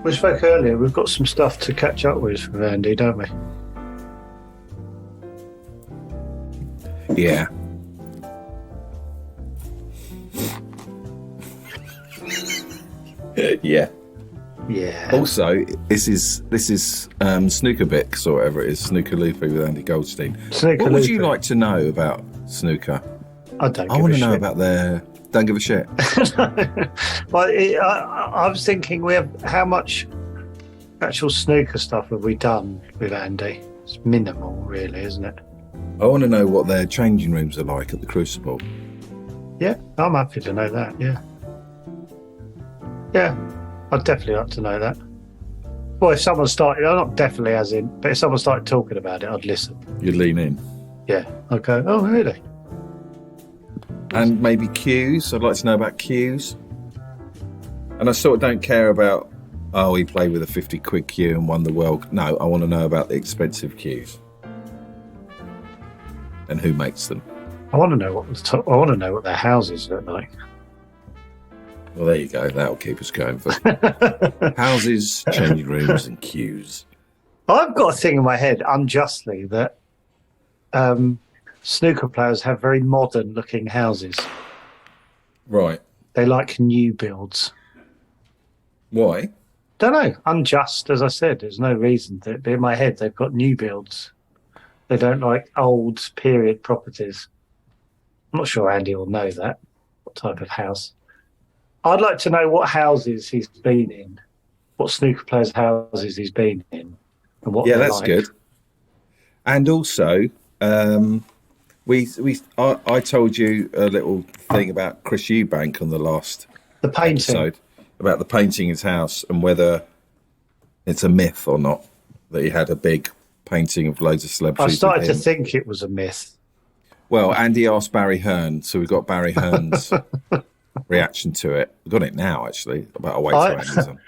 We spoke earlier. We've got some stuff to catch up with Andy, don't we? Yeah. Yeah. Yeah. Also, this is Snooker Bix or whatever it is, Snooker Loopy with Andy Goldstein. Snooker what would Loopy. you like to know about snooker? I don't. I want to know about their. Don't give a shit. Well, I was thinking, how much actual snooker stuff have we done with Andy? It's minimal, really, isn't it? I want to know what their changing rooms are like at the Crucible. Yeah, I'm happy to know that. Yeah, I'd definitely like to know that. Well, if someone started, not definitely as in, but if someone started talking about it, I'd listen. You'd lean in. Yeah, I'd go, oh, really? And maybe cues. I'd like to know about cues. And I sort of don't care about, oh, he played with a 50 quid cue and won the world. No, I want to know about the expensive cues. And who makes them. I want to know what their houses look like. Well, there you go. That'll keep us going for houses, changing rooms, and cues. I've got a thing in my head, unjustly, that snooker players have very modern-looking houses. Right. They like new builds. Why? Don't know. Unjust, as I said. There's no reason to it. But in my head, they've got new builds. They don't like old period properties. I'm not sure Andy will know that. What type of house? I'd like to know what houses he's been in, what snooker players' houses he's been in, and what. Yeah, they're that's like. good. And also, I told you a little thing about Chris Eubank on the last episode about the painting his house and whether it's a myth or not that he had a big painting of loads of celebrities. I started to think it was a myth. Well, Andy asked Barry Hearn, so we got Barry Hearn's reaction to it. We've got it now, actually. I'll wait for Andy's on.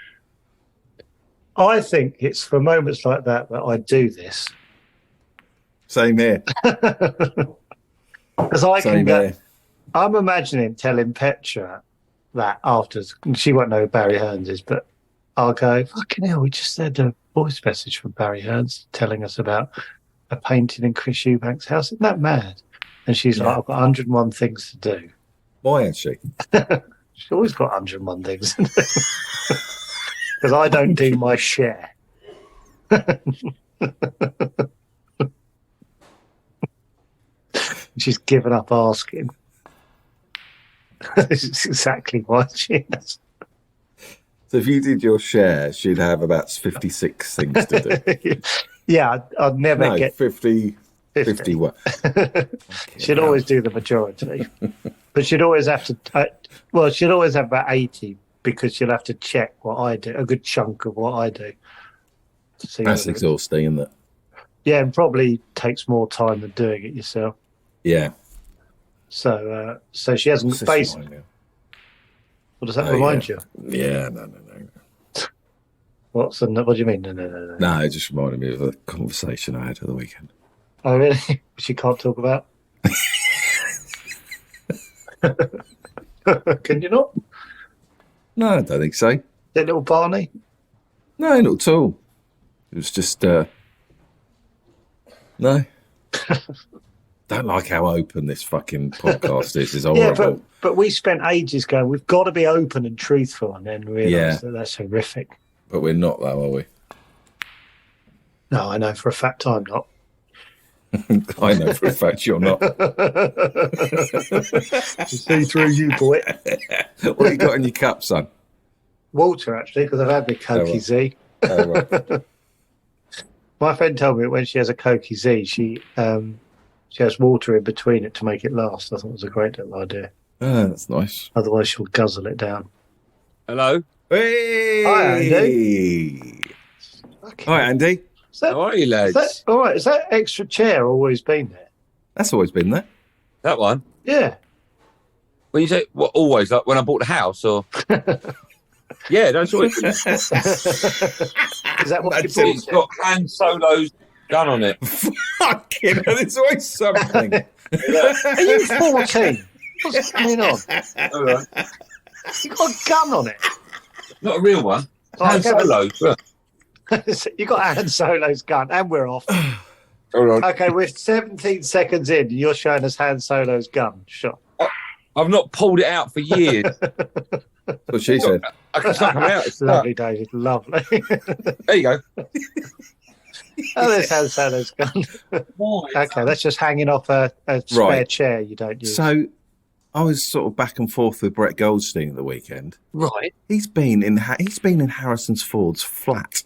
I think it's for moments like that I do this. Same here. Because I'm imagining telling Petra that after, she won't know who Barry Hearns is, but I'll go, fucking hell, we just had a voice message from Barry Hearns telling us about a painting in Chris Eubank's house. Isn't that mad? And she's like, I've got 101 things to do. Why has she? She's always got 101 things to do. Because I don't do my share. She's given up asking. This is exactly why she is. So if you did your share, she'd have about 56 things to do. Yeah, I'd never get 50 what? She'd always do the majority. But she'd always have to, she'd always have about 80 because she'll have to check what I do, a good chunk of what I do. That's exhausting, isn't it? Yeah, and probably takes more time than doing it yourself. Yeah. So she hasn't basically. What does that remind you? Yeah, no. What do you mean? No. No, it just reminded me of a conversation I had at the weekend. Oh, really? Which you can't talk about? Can you not? No, I don't think so. Is it little Barney? No, not at all. It was just no. Don't like how open this fucking podcast is. It's horrible. Yeah, but we spent ages going, we've got to be open and truthful, and then realised that that's horrific. But we're not, though, are we? No, I know for a fact I'm not. I know for a fact you're not. See through you, boy. What have you got in your cup, son? Water, actually, because I've had my Cokie Z. Oh, right. My friend told me that when she has a Cokie Z, she has water in between it to make it last. I thought it was a great little idea. Oh, that's nice. Otherwise, she'll guzzle it down. Hello. Hey! Hi, Andy. Hi, Andy. How are you, lads? All right, has that extra chair always been there? That's always been there. That one? Yeah. When you say, what, always, like when I bought the house, or? Yeah, that's always been there. Is that what you bought? It's got Han Solo's gun on it. Fucking hell, there's always something. Are you 14? What's going on? All right. You got a gun on it? Not a real one. Oh, Han okay, Solo. Look. You got Han Solo's gun, and we're off. Hold on. Okay, we're 17 seconds in. You're showing us Han Solo's gun. Sure. I've not pulled it out for years. That's what she said. I can start coming out. It's Lovely, David. Lovely. There you go. Oh, there's Han Solo's gun. Okay, that's just hanging off a spare chair you don't use. So I was sort of back and forth with Brett Goldstein at the weekend. Right. He's been in Harrison Ford's flat.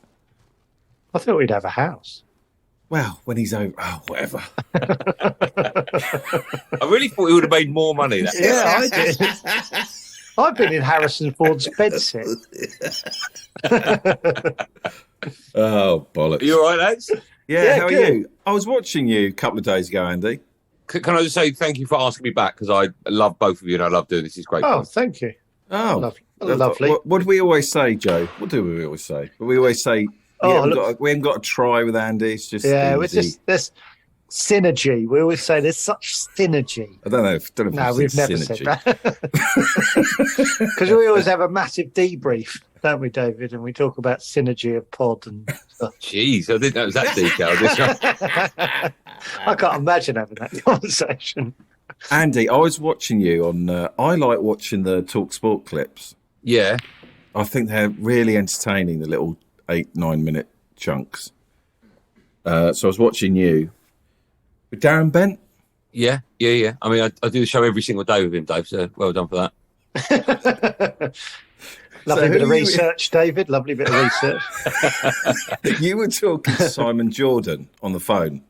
I thought we'd have a house. Well, when he's over, whatever. I really thought he would have made more money. Yeah, I did. I've been in Harrison Ford's bedsit. Oh, bollocks. Are you all right, lads? Yeah, how good. are you? I was watching you a couple of days ago, Andy. Can I just say thank you for asking me back, because I love both of you and I love doing this. It's great. Oh, fun. thank you. Oh, Lovely. What do we always say, Joe? What do we always say? We always say we haven't got to try with Andy. It's just there's synergy. We always say there's such synergy. I don't know. No, we've never said that. Because we always have a massive debrief, don't we, David? And we talk about synergy of pod and stuff. Jeez, I didn't know it was that detailed. This one. I can't imagine having that conversation. Andy, I was watching you on. I like watching the Talksport clips. Yeah. I think they're really entertaining. The little 8-9 minute chunks. So I was watching you with Darren Bent. Yeah. I mean, I do the show every single day with him, Dave, so well done for that. Lovely bit of research, David. Lovely bit of research. You were talking to Simon Jordan on the phone.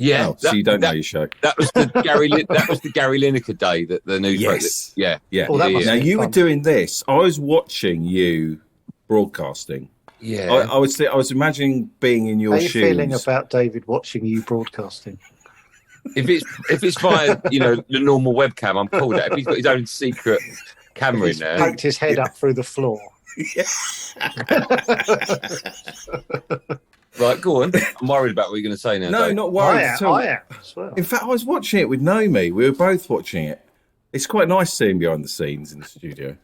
Yeah, so you don't know your show. That was the Gary Lineker day that the news broke. Yeah. Oh, that must Now be you fun. were doing this. I was watching you broadcasting. Yeah. I was imagining being in your How are you shoes. feeling about David watching you broadcasting? If it's via the normal webcam, I'm cool. If he's got his own secret camera in there, Poked his head up through the floor. Right, go on. I'm worried about what you're going to say now. No, Dave. not worried at all. I am as well. In fact, I was watching it with Naomi. We were both watching it. It's quite nice seeing behind the scenes in the studio.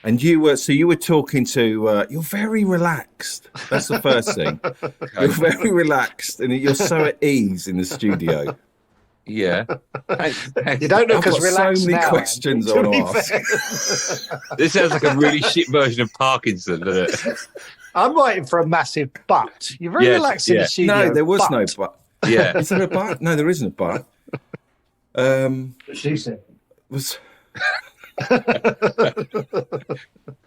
And you were talking to. You're very relaxed. That's the first thing. You're very relaxed, and you're so at ease in the studio. Yeah. You don't look I've as got relaxed so many now, questions Andy, I to want be to ask. fair. This sounds like a really shit version of Parkinson, doesn't it? I'm waiting for a massive butt. You're very Yes, relaxed in yeah. the studio. No, there was no but. Yeah. Is there a but? No, there isn't a but. She said. Was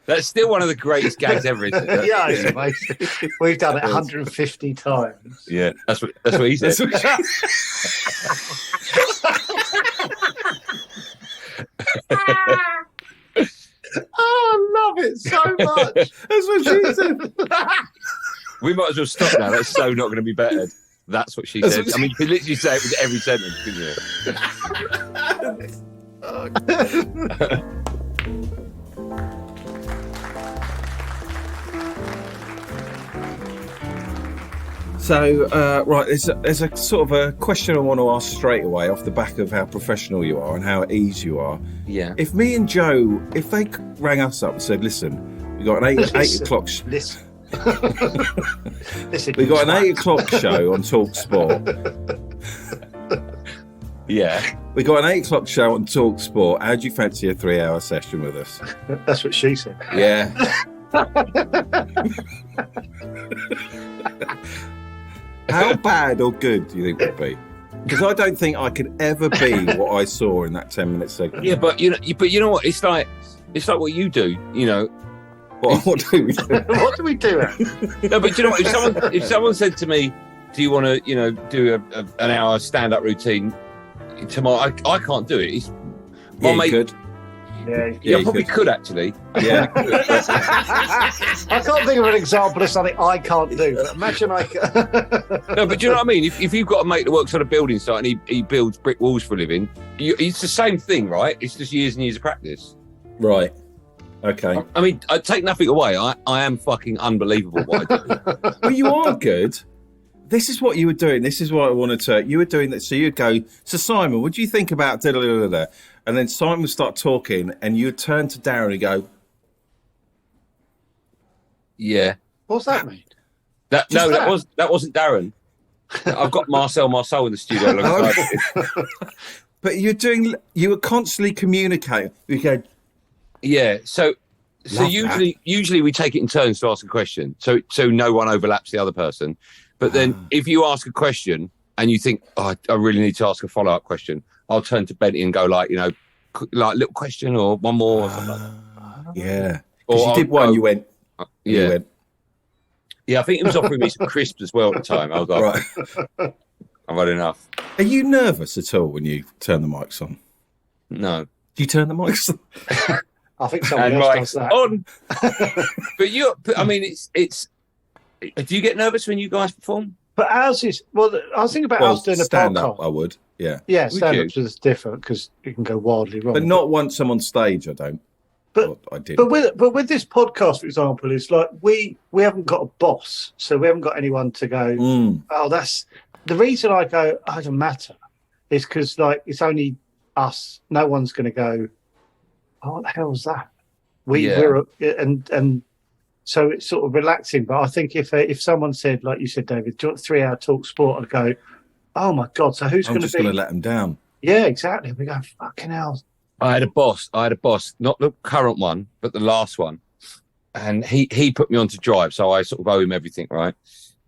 That's still one of the greatest gags ever, isn't it? Yeah, it's amazing. We've done it 150 times. Yeah, that's what he said. Oh, I love it so much. That's what she said. We might as well stop now. That's so not going to be better. That's what she said. I mean, you could literally say it with every sentence, couldn't you? So, right, there's a sort of a question I want to ask straight away off the back of how professional you are and how at ease you are. Yeah. If me and Joe, if they rang us up and said, listen, we got an 8 o'clock... Listen. Listen. We got an 8 o'clock show on Talksport. Yeah. We got an 8 o'clock show on Talksport. How do you fancy a 3-hour session with us? That's what she said. Yeah. How bad or good do you think would be? Because I don't think I could ever be what I saw in that 10-minute segment. Yeah, but you know what? It's like what you do. You know. What do we do? What do we do? No, but you know what? If someone said to me, "Do you want to, do an hour stand-up routine tomorrow?" I can't do it. Yeah, you could. Yeah, I probably could actually. Yeah. I can't think of an example of something I can't do. But imagine I could. No, but do you know what I mean? If you've got a mate that works on a building site and he builds brick walls for a living, it's the same thing, right? It's just years and years of practice. Right. Okay. I mean, I take nothing away. I am fucking unbelievable what I do. Well, you are good. this is what you were doing. This is what I wanted to. You were doing that. So you'd go, so Simon, what do you think about da da da da? And then Simon would start talking, and you'd turn to Darren and go, yeah. What's that mean? That wasn't Darren. I've got Marcel Marceau in the studio alongside. But you were constantly communicating. You go, yeah. So Love usually we take it in turns to ask a question, so no one overlaps the other person. But then if you ask a question and you think, oh, I really need to ask a follow-up question, I'll turn to Benny and go like, like little question or one more. Or something like that. Yeah. Or you did one, you went, yeah. You went. Yeah, I think he was offering me some crisps as well at the time. I was like, right. I've had enough. Are you nervous at all when you turn the mics on? No. Do you turn the mics on? I think someone else does that. On. But I mean, it's. Do you get nervous when you guys perform? But ours is, I was thinking about us doing a stand podcast. up, I would, yeah. Yeah, stand-ups is different because it can go wildly wrong. But not once I'm on stage, I don't. But I did. But with this podcast, for example, it's like we haven't got a boss, so we haven't got anyone to go. Oh, that's the reason I go. Oh, it doesn't matter. Is because like it's only us. No one's going to go. Oh, what the hell was that? We're and so it's sort of relaxing. But I think if someone said, like you said, David, do you want 3 hour talk sport? I'd go, oh my god. So who's going to be? I'm just going to let them down. Yeah, exactly. We go fucking hell. I had a boss, not the current one, but the last one. And he put me on to drive, so I sort of owe him everything, right?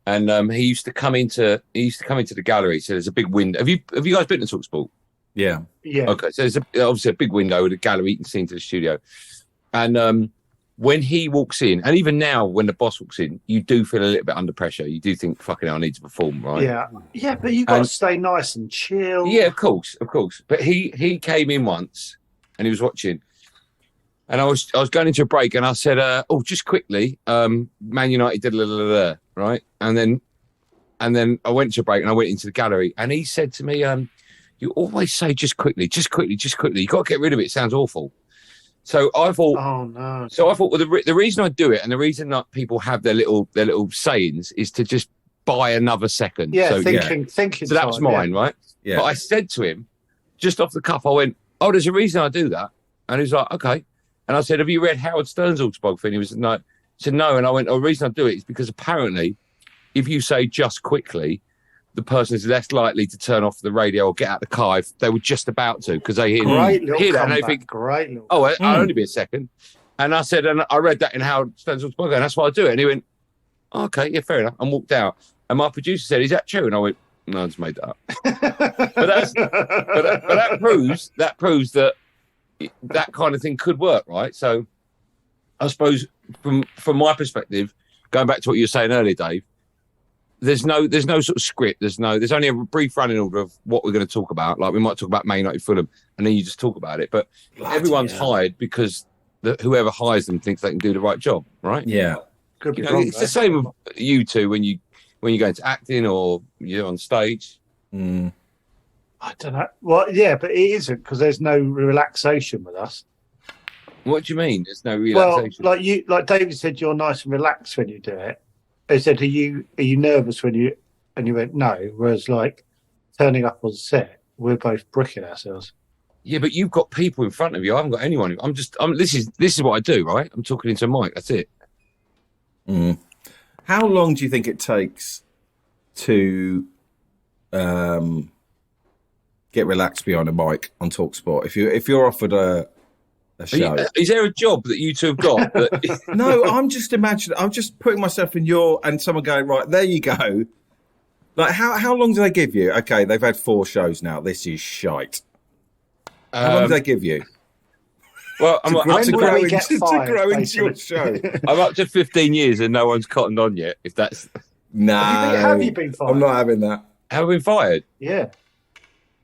And he used to come into the gallery. So there's a big window. Have you guys been to Talksport? Yeah. Yeah. Okay. So there's obviously a big window with a gallery you can see into the studio. And when he walks in, and even now when the boss walks in, you do feel a little bit under pressure. You do think, fucking hell, I need to perform, right? Yeah. Yeah, but you've got to stay nice and chill. Yeah, of course. But he came in once and he was watching. And I was going into a break and I said, just quickly, Man United did a right? And then I went to a break and I went into the gallery and he said to me, you always say just quickly. You got to get rid of it. It sounds awful. So I thought, oh no. So I thought, well, the reason I do it and the reason that people have their little sayings is to just buy another second. Yeah, thinking. So that was mine, right? Yeah. But I said to him, just off the cuff, I went, oh, there's a reason I do that. And he was like, okay. And I said, have you read Howard Stern's autobiography? And he said, no. And I went, the reason I do it is because apparently if you say just quickly, the person is less likely to turn off the radio or get out the car if they were just about to, because they hear that and they think, I'll only be a second. And I said, and I read that in Howard Stern's autobiography, and that's why I do it. And he went, oh, okay, yeah, fair enough, and walked out. And my producer said, is that true? And I went, no, I just made that up. but that proves that kind of thing could work, right? So I suppose from my perspective, going back to what you were saying earlier, Dave, there's no sort of script. There's only a brief running order of what we're going to talk about. Like we might talk about Man United, Fulham, and then you just talk about it. But everyone's hired because whoever hires them thinks they can do the right job, right? Yeah. It's the same with you two when you go into acting or you're on stage. Mm. I don't know. Well, yeah, but it isn't because there's no relaxation with us. What do you mean? There's no relaxation. Well, like David said, you're nice and relaxed when you do it. They said, are you nervous when you? And you went, no. Whereas, like, turning up on set, we're both bricking ourselves. Yeah, but you've got people in front of you. I haven't got anyone. This is what I do, right? I'm talking into a mic. That's it. Mm. How long do you think it takes to get relaxed behind a mic on Talksport? If you're offered a show, is there a job that you two have got? No, I'm just imagining. I'm just putting myself in and someone going, right, there you go. Like, how long do they give you? Okay, they've had 4 shows now. This is shite. How long do they give you? Well, I'm up to grow into your show. I'm up to 15 years and no one's cottoned on yet. If that's have you been fired? I'm not having that. Have I been fired? Yeah.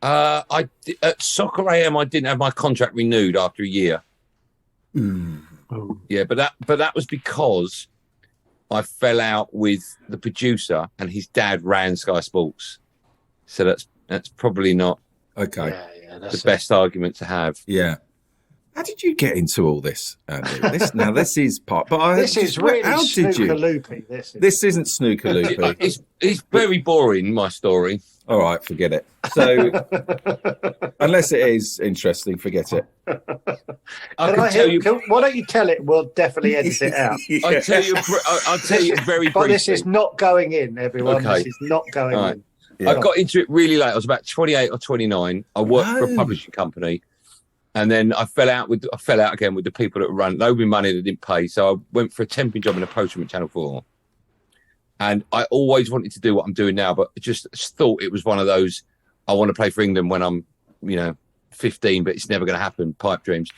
At Soccer AM, I didn't have my contract renewed after a year. Mm. Oh. Yeah, but that was because I fell out with the producer and his dad ran Sky Sports. So that's probably not okay. Yeah, that's the best argument to have. Yeah. How did you get into all this, Andy? This is part. But this is really how Snooker did you? Loopy. This isn't Snooker Loopy. It's very boring, my story. All right, forget it. So, unless it is interesting, forget it. Why don't you tell it? We'll definitely edit it out. I'll tell you very briefly. But this is not going in, everyone. Okay. This is not going in. Yeah. I got into it really late. I was about 28 or 29. I worked for a publishing company. And then I fell out again with the people that run. They owed me money that didn't pay. So I went for a temping job in a postman at Channel 4. And I always wanted to do what I'm doing now, but just thought it was one of those, I want to play for England when I'm, 15, but it's never going to happen, pipe dreams.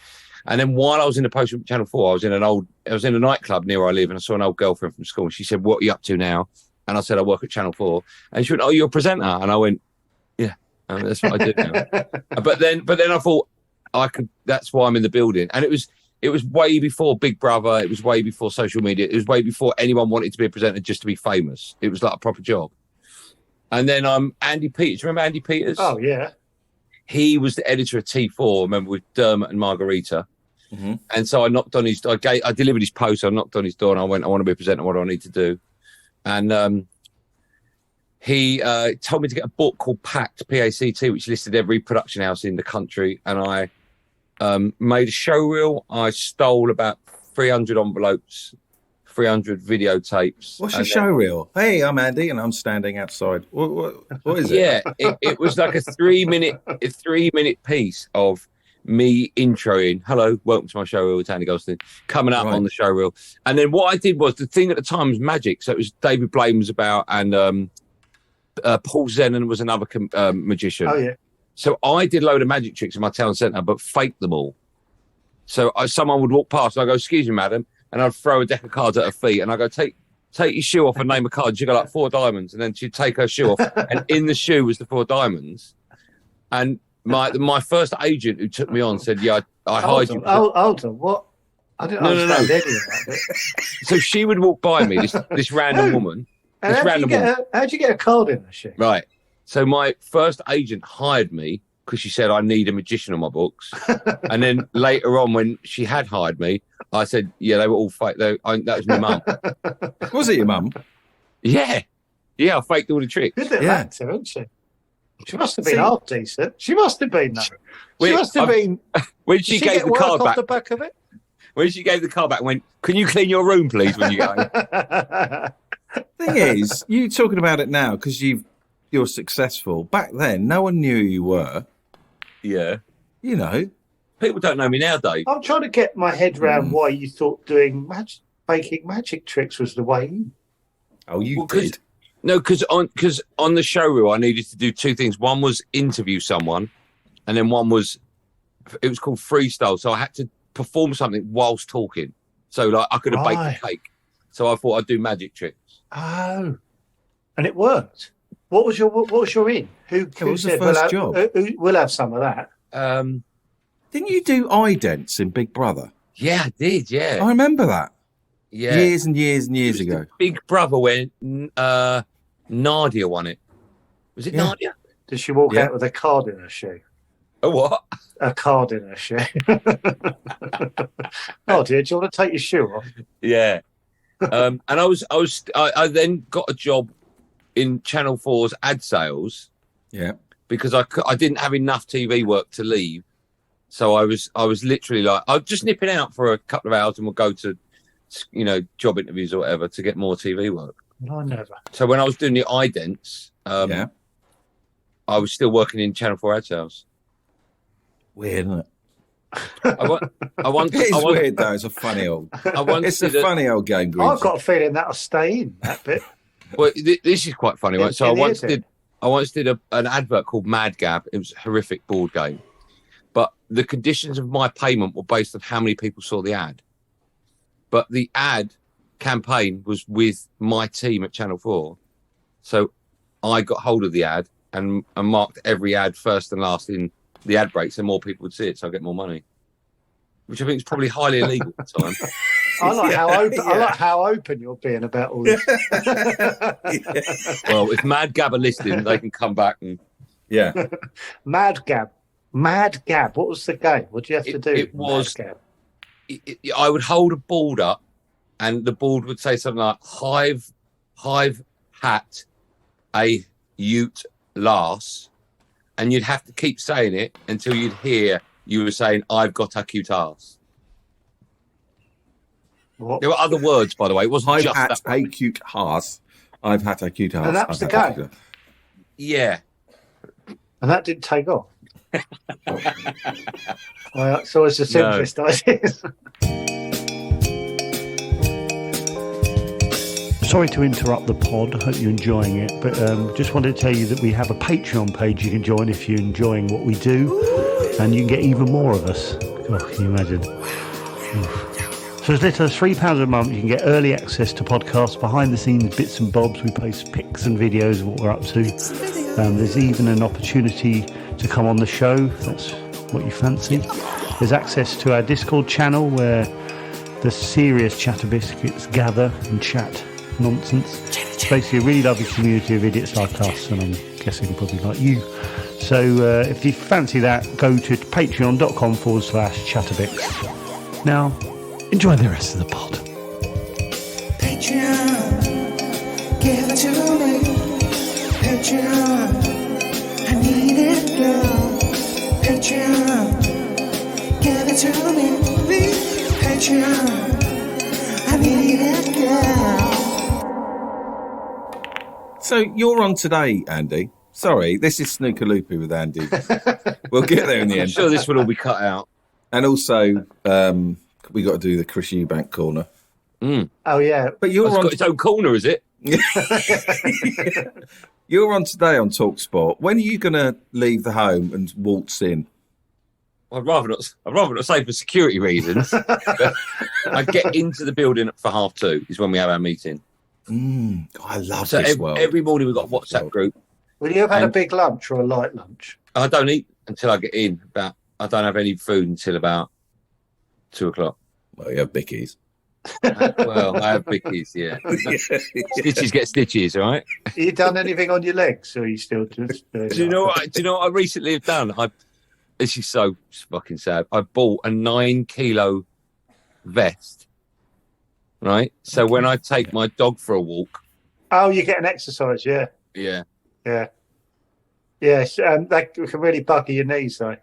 And then while I was in the postman at Channel 4, I was in a nightclub near where I live, and I saw an old girlfriend from school. And she said, "What are you up to now?" And I said, "I work at Channel 4." And she went, "Oh, you're a presenter?" And I went, "Yeah, that's what I do now." But then I thought, that's why I'm in the building. And it was way before Big Brother. It was way before social media. It was way before anyone wanted to be a presenter just to be famous. It was like a proper job. And then Andy Peters. Remember Andy Peters? Oh, yeah. He was the editor of T4, remember, with Dermot and Margarita. Mm-hmm. And so I knocked on his, I delivered his post. I knocked on his door and I went, "I want to be a presenter. What do I need to do?" And he told me to get a book called Pact, P-A-C-T, which listed every production house in the country. And I made a show reel. I stole about 300 envelopes, 300 videotapes. What's your show reel? Hey, I'm Andy, and I'm standing outside. What is it? Yeah, it was like a 3-minute piece of me introing, "Hello, welcome to my show reel with Andy Goldstein," coming up on the show reel. And then what I did was, the thing at the time was magic. So it was David Blaine was about, and Paul Zenon was another magician. Oh, yeah. So I did a load of magic tricks in my town centre, but faked them all. So someone would walk past, and I go, "Excuse me, madam," and I'd throw a deck of cards at her feet, and I go, take your shoe off and name a card. She got like 4 diamonds, and then she'd take her shoe off, and in the shoe was the 4 diamonds. And my first agent who took me on said, "Yeah, I hired you." Hold on, what? I didn't understand any of that. So she would walk by me, this random woman. And how'd you get a card in the shoe? Right. So my first agent hired me because she said, "I need a magician on my books." And then later on, when she had hired me, I said, "Yeah, they were all fake." That was my mum. Was it your mum? Yeah. Yeah, I faked all the tricks. Good at that, isn't she? She must have been half decent. She must have been, though. She must have been. When she gave the card back, the back of it? When she gave the card back and went, "Can you clean your room, please, when you go?" Thing is, you talking about it now because you're successful. Back then, no one knew who you were. Yeah. People don't know me now, Dave. I'm trying to get my head around why you thought making magic tricks was the way in. Oh, you did? No, because on the show reel, I needed to do 2 things. One was interview someone, and then one was, it was called freestyle. So I had to perform something whilst talking. So like I could have baked a cake. So I thought I'd do magic tricks. Oh, and it worked. What was your in? Who was said the first job? We'll have some of that. Didn't you do idents in Big Brother? Yeah, I did. Yeah, I remember that. Yeah, years and years and years ago. Big Brother when Nadia won it. Was it Nadia? Did she walk out with a card in her shoe? A what? A card in her shoe. Oh dear, do you want to take your shoe off? Yeah. And I then got a job in Channel 4's ad sales. Yeah. Because I didn't have enough TV work to leave. So I was literally like, I was just nipping out for a couple of hours and we'll go to, job interviews or whatever to get more TV work. I never. So when I was doing the idents, I was still working in Channel 4 ad sales. Weird, isn't it? It's weird though. It's a funny old. It's a funny old game. Greasy. I've got a feeling that'll stay in that bit. Well, this is quite funny, right? So I once did an advert called Mad Gab. It was a horrific board game, but the conditions of my payment were based on how many people saw the ad. But the ad campaign was with my team at Channel 4, so I got hold of the ad and marked every ad first and last in the ad breaks, and more people would see it, so I get more money, which I think is probably highly illegal at the time. I like how open you're being about all this. Well, if Mad Gab are listening, they can come back and Mad Gab. Mad Gab. What was the game? What do you have to do? It was. I would hold a board up, and the board would say something like "Hive hat, a ute lass," and you'd have to keep saying it until you'd hear you were saying "I've got a cute ass." What? There were other words, by the way. It wasn't I've just had that a cute ass. I've had a cute ass. And that was the game. Yeah. And that didn't take off. Well, so it's the simplest ideas. Sorry to interrupt the pod. I hope you're enjoying it. But just wanted to tell you that we have a Patreon page you can join if you're enjoying what we do. And you can get even more of us. Oh, can you imagine? So as little as £3 a month, you can get early access to podcasts, behind-the-scenes bits and bobs. We post pics and videos of what we're up to. There's even an opportunity to come on the show, if that's what you fancy. There's access to our Discord channel where the serious chatter biscuits gather and chat nonsense. It's basically a really lovely community of idiots like us, and I'm guessing probably like you. So if you fancy that, go to patreon.com/chatterbix. Now, enjoy the rest of the pod. Patreon, give it to me. Patreon, I need it, girl. Patreon, give it to me. Patreon, I need it, girl. So you're on today, Andy. Sorry, this is Snooker Loopy with Andy. We'll get there in the end. I'm sure this will all be cut out. And also, we got to do the Chris Eubank corner. Oh yeah, but you're on its own corner, is it? You're on today on Talksport. When are you going to leave the home and waltz in? I'd rather not say for security reasons. I get into the building for 2:30 is when we have our meeting. I love this world. Every morning we've got a WhatsApp group. Will you have had a big lunch or a light lunch? I don't eat until I get in. I don't have any food until about 2:00. Well, you have bickies. Well, I have bickies, yeah. Stitches get stitches, all right? Have you done anything on your legs, or are you still just... Do you know what I recently have done? This is so fucking sad. I bought a 9-kilo vest, right? So when I take my dog for a walk... Oh, you get an exercise, yeah. Yeah. Yeah. Yes, that can really bugger your knees, though.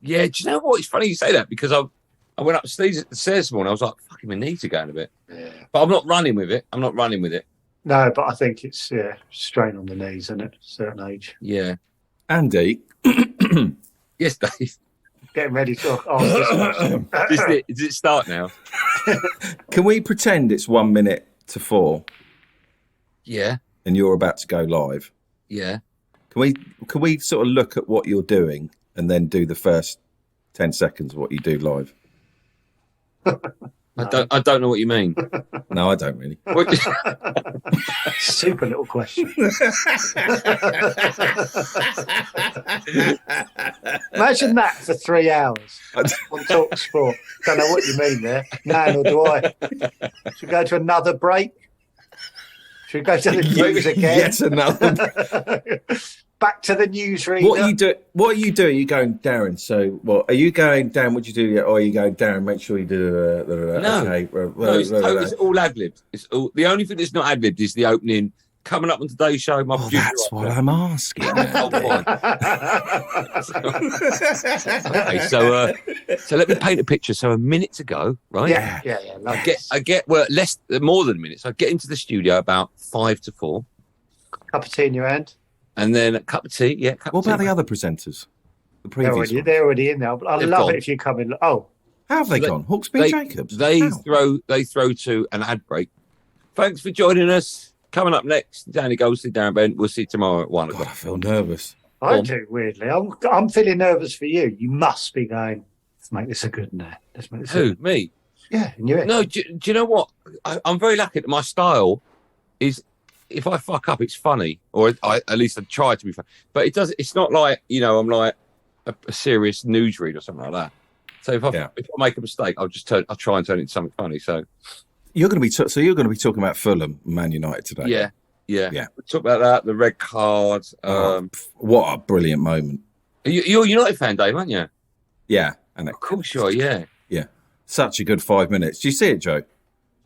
Yeah, do you know what? It's funny you say that, because I went upstairs this morning. I was like, fucking, my knees are going a bit. Yeah. But I'm not running with it. No, but I think it's strain on the knees, isn't it? At a certain age. Yeah. Andy. Yes, Dave. Getting ready to ask this question. Does it start now? Can we pretend it's 1 minute to 4? Yeah. And you're about to go live? Yeah. Can we sort of look at what you're doing and then do the first 10 seconds of what you do live? I don't know what you mean. No, I don't really. Super little question. Imagine that for 3 hours on Talksport. Don't know what you mean there. No, nor do I. Should we go to another break? Should we go to the news again? Yes, another. Back to the newsreader. What are you doing? Are you going, Darren? So, what are you going, Darren? What you do? Or are you going, Darren? Make sure you do. No, okay. It's all ad libbed. It's all. The only thing that's not ad libbed is the opening. Coming up on today's show, my producer. That's what I'm asking. Okay, so let me paint a picture. So a minute to go, right? Yeah. I get more than a minute. So I get into the studio about 5 to 4. Cup of tea in your hand. And then a cup of tea, yeah. What about the other presenters? The previous they're already in there. I'd love it if you come in. Oh, how have they gone? Hawksby Jacobs. They throw to an ad break. Thanks for joining us. Coming up next, Andy Goldstein, Darren Bent. We'll see you tomorrow at 1 o'clock. God, I feel nervous. I do, weirdly. I'm feeling nervous for you. You must be going, let's make this a good night. Let's make this Who? Me? Yeah, and you. No, do you know what? I'm very lucky that my style is, if I fuck up, it's funny, or at least I try to be funny. But it's not like, I'm like a serious newsreader or something like that. So if I make a mistake, I'll try and turn it into something funny. So you're going to be talking about Fulham, Man United today. Yeah. We'll talk about that. The red card. What a brilliant moment! You're a United fan, Dave, aren't you? Yeah. And of course you are, yeah. Yeah. Such a good 5 minutes. Do you see it, Joe?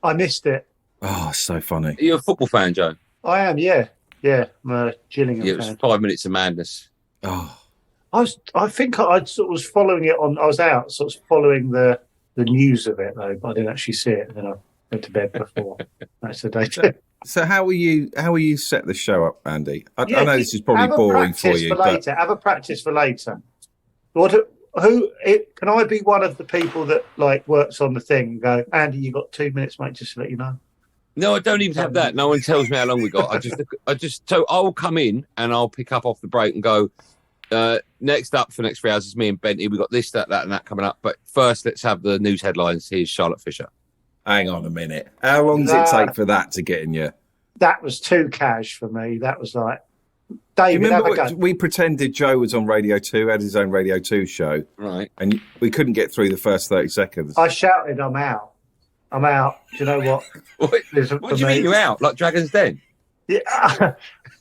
I missed it. Oh, so funny. Are you a football fan, Joe? I am, yeah. Yeah, I'm a Gillingham Yeah, it was fan. 5 minutes of madness. Oh. I think I sort of was following it on. I was out, sort of following the news of it though, but I didn't actually see it. And then I went to bed before. That's the day. So how will you set the show up, Andy? I know this is probably boring for you. Have a practice for later. Can I be one of the people that like works on the thing and go, Andy, you got 2 minutes, mate, just to let you know? No, I don't even have that. No one tells me how long we got. So I'll come in and I'll pick up off the break and go, next up for the next 3 hours is me and Benty. We've got this, that, and that coming up. But first, let's have the news headlines. Here's Charlotte Fisher. Hang on a minute. How long does it take for that to get in you? That was too cash for me. That was like, David, remember we pretended Joe was on Radio 2, had his own Radio 2 show. Right. And we couldn't get through the first 30 seconds. I shouted, I'm out. I'm out. Do you know what? What do you mean you're out? Like Dragon's Den? Yeah.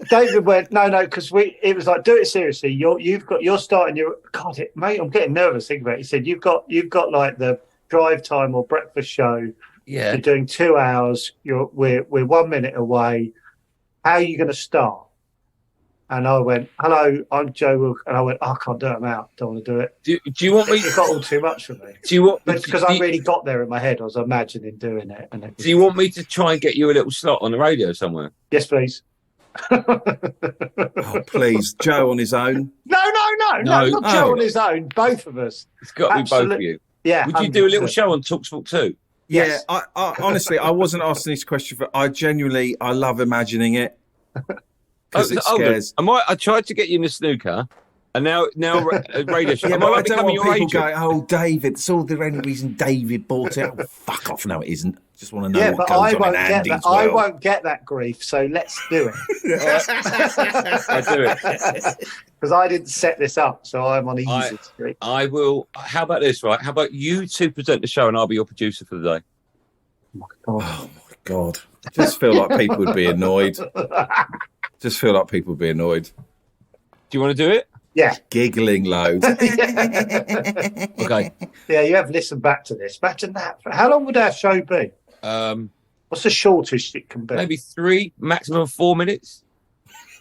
David went, no, because it was like, do it seriously. You're starting your, God, mate, I'm getting nervous thinking about it. He said, you've got like the drive time or breakfast show. Yeah. You're doing 2 hours. We're 1 minute away. How are you going to start? And I went, hello, I'm Joe Wilk. And I went, I can't do it. I'm out. Don't want to do it. Do you want me? It got all too much for me. Because I really got there in my head. I was imagining doing it. Do you want me to try and get you a little slot on the radio somewhere? Yes, please. Oh, please. Joe on his own? No, not Joe on his own. Both of us. It's got to be both of you. Yeah. Would you do a little show on Talksport too? Yeah, Yes. I honestly, I wasn't asking this question I love imagining it. Because it scares. I tried to get you in the snooker, and now a radio show. Yeah, but I don't want people going, oh, David, it's all the only reason David bought it. Oh, fuck off. No, it isn't. Just want to know what goes on in Andy's world. I won't get that grief, so let's do it. I do it. Because I didn't set this up, so I'm on easy street. I will. How about this, right? How about you two present the show and I'll be your producer for the day? Oh, my God. I just feel like people would be annoyed. Do you want to do it? Yeah. Giggling loads. Okay. Yeah, you have listened back to this. Imagine that. How long would our show be? What's the shortest it can be? Maybe 3, maximum 4 minutes.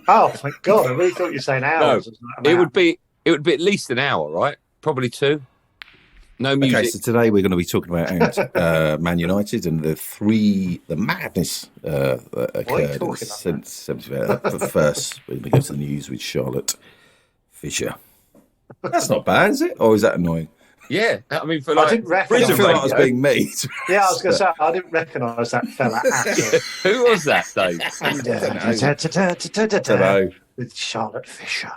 Oh, thank God. I really thought you were saying hours. No, it would be at least an hour, right? Probably 2. No music. Okay, so today we're going to be talking about Man United and the madness that occurred since 75. But first, we're going to go to the news with Charlotte Fisher. That's not bad, is it? Or is that annoying? Yeah, I mean, I didn't recognise. I feel like I was being me. Yeah, I was going to say I didn't recognise that fella at all. Who was that, Dave? Hello. With Charlotte Fisher.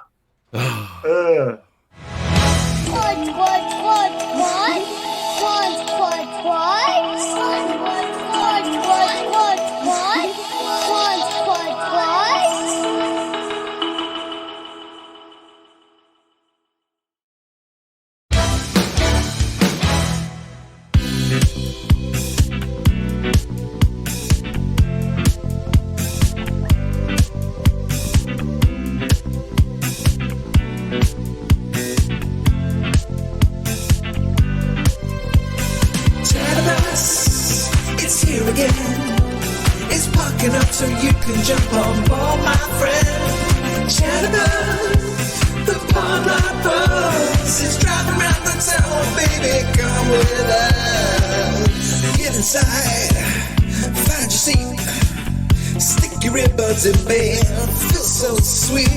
It's here again. It's parking up so you can jump on board, my friend. Chatterbug, the Parlight bus is driving around the town, baby, come with us. Get inside, find your seat, stick your earbuds in bed, feel so sweet.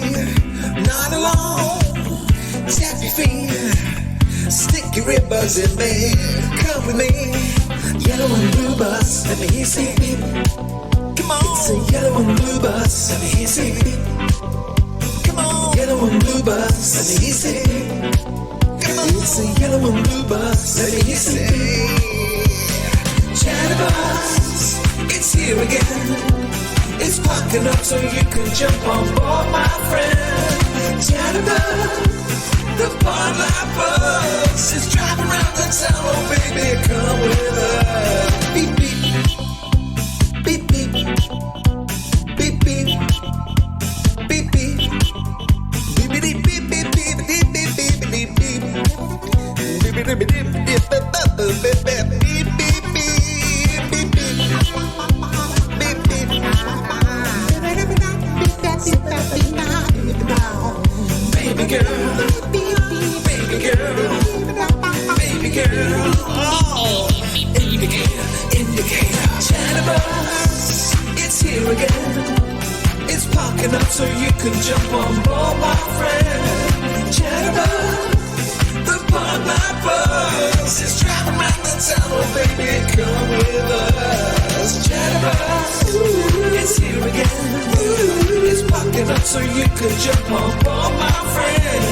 Not alone, tap your feet. Stick your earbuds in bed, come with me. Yellow and blue bus, let me hear you say beep. Come on, it's a yellow and blue bus, let me hear you say beep. Come on, yellow and blue bus, let me hear you say beep. Come on, it's a yellow and blue bus, let me hear you say beep. Chatterbus, it's here again. It's parking up so you can jump on board, my friend. Chatterbus, the Parlight bus is driving around the town, oh baby, come with us. Beep, beep, beep, beep, beep, beep, beep, beep, beep, beep, beep, beep, beep, beep, beep, girl, baby girl, baby girl. Oh, indicator. Chatterbuzz, it's here again. It's parking up so you can jump on board, my friend. Chatterbuzz, the part my buzz is driving around the town. Oh, baby, come with us. Chatterbuzz, it's here again. It's parking up so you can jump on board, my friend.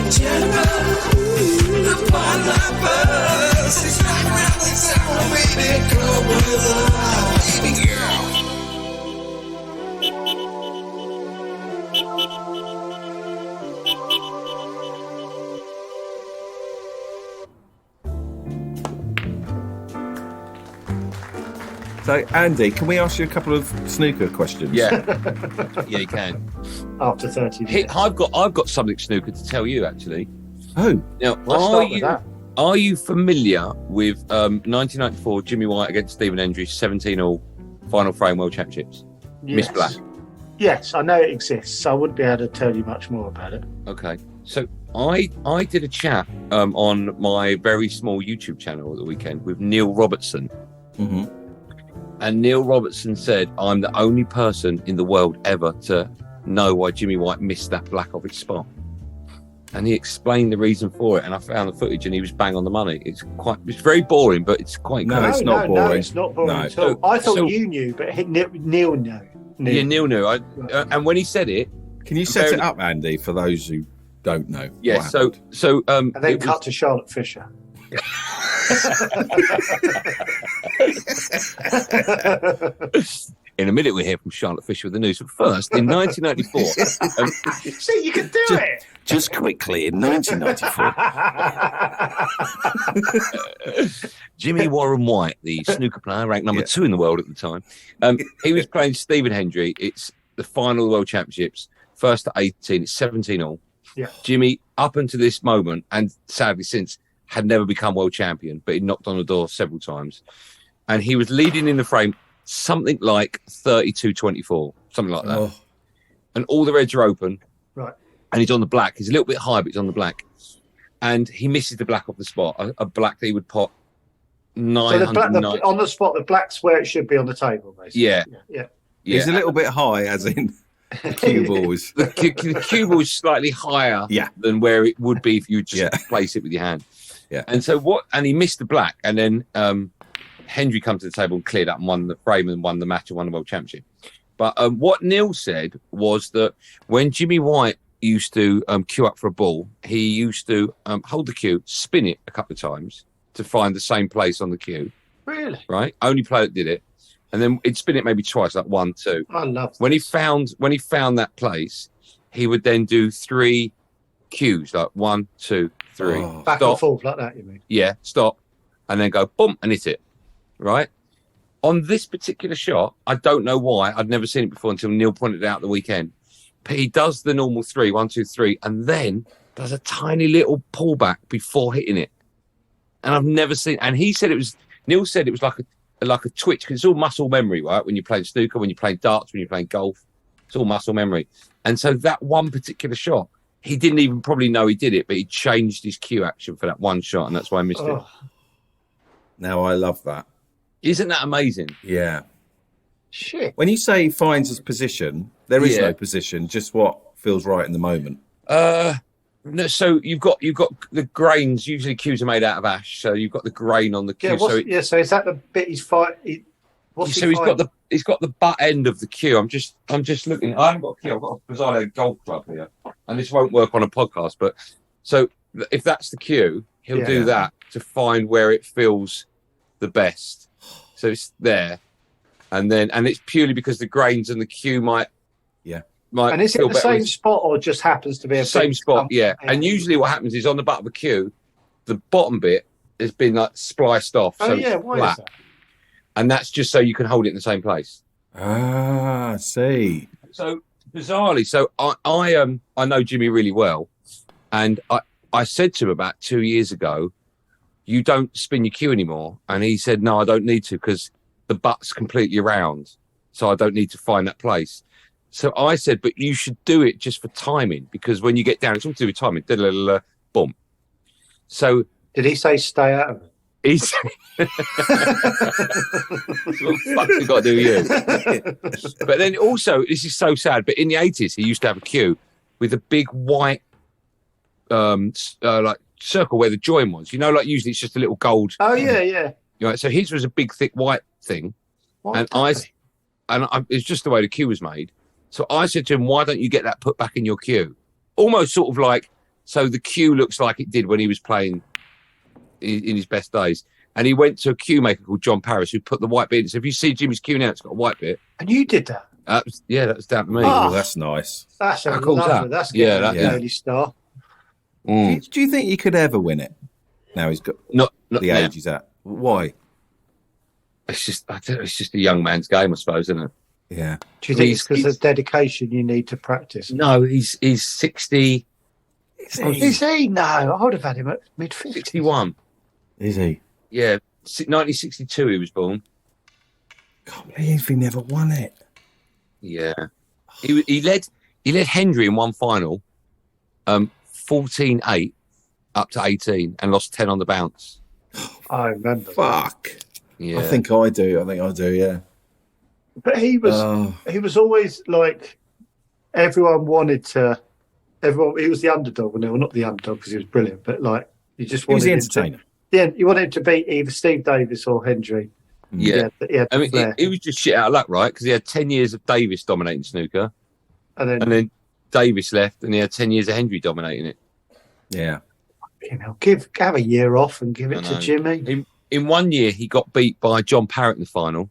Chatterbuzz, the part my buzz is driving around the town. Oh, baby, come with us. Baby girl. So, Andy, can we ask you a couple of snooker questions? Yeah, yeah, you can. After 30 minutes. I've got something snooker to tell you actually. Oh, Now, Let's start with that. are you familiar with 1994 Jimmy White against Stephen Hendry's 17-all final frame World Championships? Miss Black. Yes, I know it exists. I wouldn't be able to tell you much more about it. Okay, so I did a chat on my very small YouTube channel at the weekend with Neil Robertson. mm-hmm. And Neil Robertson said, I'm the only person in the world ever to know why Jimmy White missed that black off his spot. And he explained the reason for it. And I found the footage and he was bang on the money. It's very boring, but it's quite No, cool. it's not boring. No, it's not boring No. at all. I thought So- you knew, but Neil knew. Yeah, Neil knew. And when he said it, Can you set it up, Andy, for those who don't know? yeah, what so And then it cut to Charlotte Fisher. in a minute we'll hear from Charlotte Fisher with the news. But first, in 1994, See, you can do it. just quickly, in 1994, Jimmy Warren White, the snooker player, ranked number 2 in the world at the time, he was playing Stephen Hendry. It's the final of the World Championships, first to 18, it's 17-all. Yeah. Jimmy, up until this moment, and sadly since, had never become world champion, but he knocked on the door several times. And he was leading in the frame something like 32-24, something like that. Oh. And all the reds are open. Right. And he's on the black. He's a little bit high, but he's on the black. And he misses the black off the spot, a black that he would pot So 990. on the spot, the black's where it should be on the table, basically. Yeah. Yeah. He's a little bit high, as in the cue balls. The cue ball is slightly higher than where it would be if you just place it with your hand. Yeah. And so and he missed the black, and then Hendry come to the table and cleared up and won the frame and won the match and won the world championship. But what Neil said was that when Jimmy White used to queue up for a ball, he used to hold the cue, spin it a couple of times to find the same place on the cue. Really? Right? Only player that did it. And then he'd spin it maybe twice, like 1, 2. I love When he found that place, he would then do 3 cues, like 1, 2, 3. Oh. Back and forth like that, you mean? Yeah, stop. And then go boom and hit it. Right? On this particular shot, I don't know why. I'd never seen it before until Neil pointed it out the weekend. But he does the normal 3, 1, 2, 3, and then does a tiny little pullback before hitting it. And I've never seen. And Neil said it was like a twitch, because it's all muscle memory, right? When you're playing snooker, when you're playing darts, when you're playing golf, it's all muscle memory. And so that one particular shot, he didn't even probably know he did it, but he changed his cue action for that one shot, and that's why I missed it. Now I love that. Isn't that amazing? Yeah. Shit. When you say finds his position, there is no position, just what feels right in the moment. No, so you've got the grains. Usually cues are made out of ash, so you've got the grain on the cue. Yeah, so is that the bit he's fighting? He's got the butt end of the cue. I'm just looking. I haven't got a cue. I've got a bizarre golf club here, and this won't work on a podcast. But so if that's the cue, he'll do that to find where it feels the best. So it's there, and it's purely because the grains and the cue might. And is it the same spot or just happens to be a same spot? Yeah. And usually what happens is on the butt of a cue, the bottom bit has been like spliced off. Oh, so yeah. it's Why flat. is that? And that's just so you can hold it in the same place. Ah, I see. So bizarrely, I know Jimmy really well, and I said to him about 2 years ago, you don't spin your cue anymore, and he said, no, I don't need to because the butt's completely round, so I don't need to find that place. So I said, but you should do it just for timing, because when you get down, it's all to do with timing. Boom. So did he say stay out of it? He's what the fuck you got to do with you? But then also, this is so sad, but in the 80s, he used to have a queue with a big white like circle where the join was. You know, like usually it's just a little gold. Oh, yeah. Right, so his was a big, thick white thing. And it's just the way the queue was made. So I said to him, why don't you get that put back in your queue? Almost sort of like, so the queue looks like it did when he was playing in his best days. And he went to a queue maker called John Paris, who put the white bit in. So if you see Jimmy's queue now, it's got a white bit. And you did that? That was down to me. Oh, that's nice. That's how cool is that? That's an early star. Do you think you could ever win it? Now he's got not the age he's at. Why? It's just a young man's game, I suppose, isn't it? Yeah. Do you think it's because of dedication you need to practice? No, he's 60. Is he? No, I would have had him at mid-50s. 61. Is he? Yeah, 1962 he was born. Can't believe he never won it. Yeah, he led Hendry in one final, 14-8 up to 18, and lost 10 on the bounce. I remember. Fuck. Yeah, I think I do. Yeah. But he was always like, everyone wanted to. He was the underdog. Well, not the underdog because he was brilliant, but like you just wanted. He was the entertainer. You wanted to beat either Steve Davis or Hendry. Yeah. I mean, he was just shit out of luck, right? Because he had 10 years of Davis dominating snooker, and then Davis left, and he had 10 years of Hendry dominating it. Yeah. Have a year off and give it to Jimmy. In 1 year, he got beat by John Parrott in the final.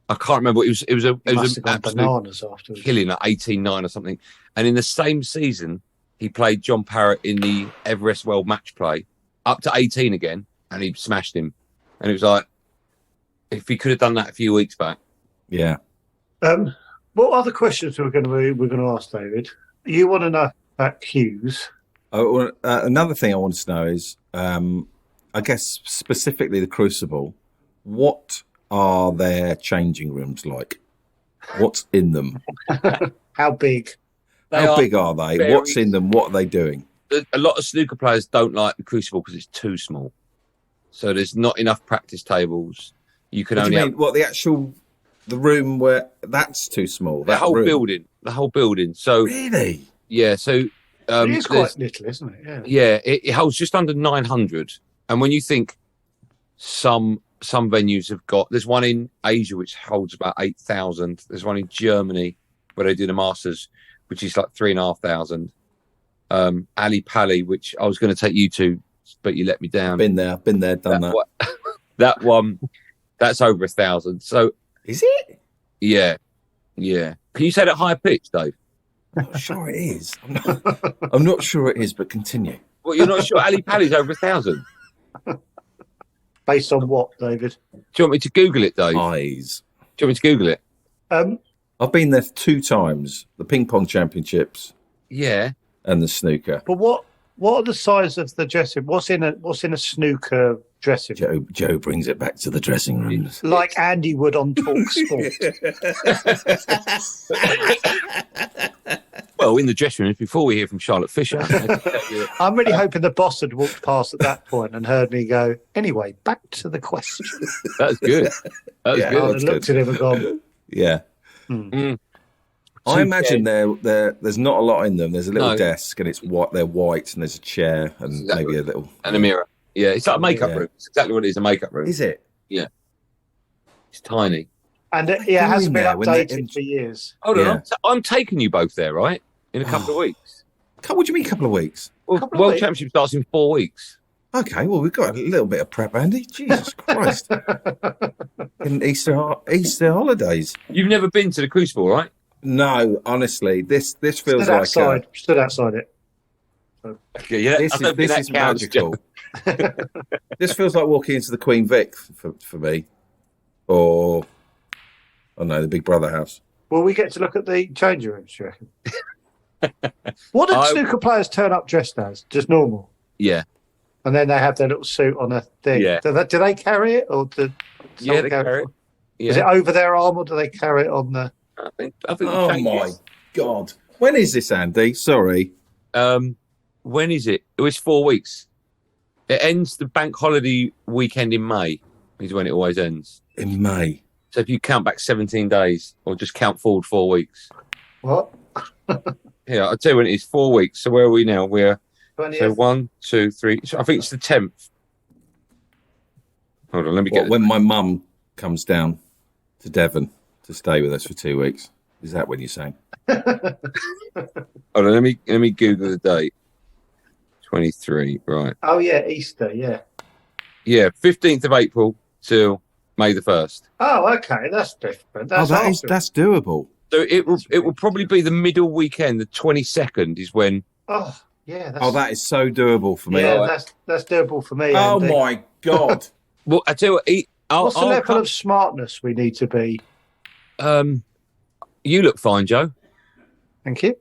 I can't remember. It was an bananas afterwards. Killing at 18-9 or something. And in the same season, he played John Parrott in the Everest World Match Play up to 18 again, and he smashed him. And it was like, if he could have done that a few weeks back. Yeah. What other questions we're going to ask, David? You want to know about cues? Another thing I want to know is, I guess specifically the Crucible. What are their changing rooms like? What's in them? How big? How big are they? What's in them? What are they doing? A lot of snooker players don't like the Crucible because it's too small. So there's not enough practice tables. You can only the room where that's too small. The whole building. So really, yeah. So it is quite little, isn't it? Yeah. It holds just under 900. And when you think some venues have got, there's one in Asia which holds about 8,000. There's one in Germany where they do the Masters, which is like 3,500. Ali Pali, which I was going to take you to, but you let me down. Been there, done that. That one, that's over 1,000. So is it? Yeah. Can you say that higher pitch, Dave? I'm sure it is. I'm not sure it is, but continue. Well, you're not sure Ali Pali's over 1,000? Based on what, David? Do you want me to Google it, Dave? Eyes. Do you want me to Google it? I've been there 2 times. The ping pong championships. Yeah. And the snooker. But what are the size of the dressing? What's in a snooker dressing room? Joe brings it back to the dressing rooms. Like Andy would on Talksport. Well, in the dressing rooms, before we hear from Charlotte Fisher. I'm really hoping the boss had walked past at that point and heard me go, anyway, back to the question. That's good. That's good. I looked at him and gone, yeah. I imagine there's not a lot in them. There's a little desk and it's white. They're white and there's a chair and maybe a little and a mirror. Yeah, it's like a makeup room. It's exactly what it is, a makeup room. Is it? Yeah. It's tiny. And it hasn't been updated for years. Hold on, I'm taking you both there, right? In a couple of weeks. What do you mean, a couple of weeks? Well, World Championship starts in 4 weeks. Okay, well, we've got a little bit of prep, Andy. Jesus Christ. In Easter holidays. You've never been to the Crucible, right? No, honestly, this feels stood outside it. Okay, yeah, this is magical. This feels like walking into the Queen Vic for me, or the Big Brother house. Will we get to look at the changing rooms? Do you reckon? What do snooker players turn up dressed as? Just normal. Yeah. And then they have their little suit on a thing. Yeah. Do they carry it, or they carry it? Yeah. Is it over their arm, or do they carry it on the? I think. Oh my God! When is this, Andy? Sorry. When is it? It was 4 weeks. It ends the bank holiday weekend in May. Is when it always ends. In May. So if you count back 17 days, or just count forward 4 weeks. What? Yeah, I'll tell you when it is. 4 weeks. So where are we now? We're 20th? so 1, 2, 3. So I think it's the 10th. Hold on, let me get when my mum comes down to Devon to stay with us for 2 weeks. Is that when you're saying? Hold on, let me Google the date. 23, right? Oh yeah, Easter. Yeah. Yeah, 15th of April till May the 1st. Oh, okay, that's different. That's that's doable. So it will probably be the middle weekend. The 22nd is when. Oh yeah. That is so doable for me. Yeah, that's doable for me. Oh Andy. my God. Well, I tell you what. What's the level of smartness we need to be? You look fine, Joe. Thank you.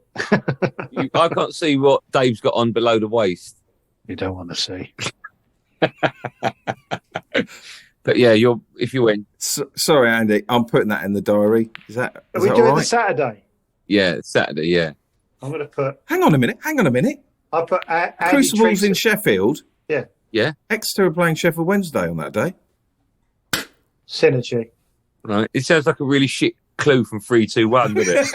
I can't see what Dave's got on below the waist. You don't want to see. But yeah, if you win. Sorry, Andy. I'm putting that in the diary. Is Are we doing the Saturday? Yeah, it's Saturday. Yeah. I'm going to put. Hang on a minute. I put Crucible's in Sheffield. Yeah. Yeah. Exeter are playing Sheffield Wednesday on that day. Synergy. Right. It sounds like a really shit clue from 3, 2, 1, doesn't it?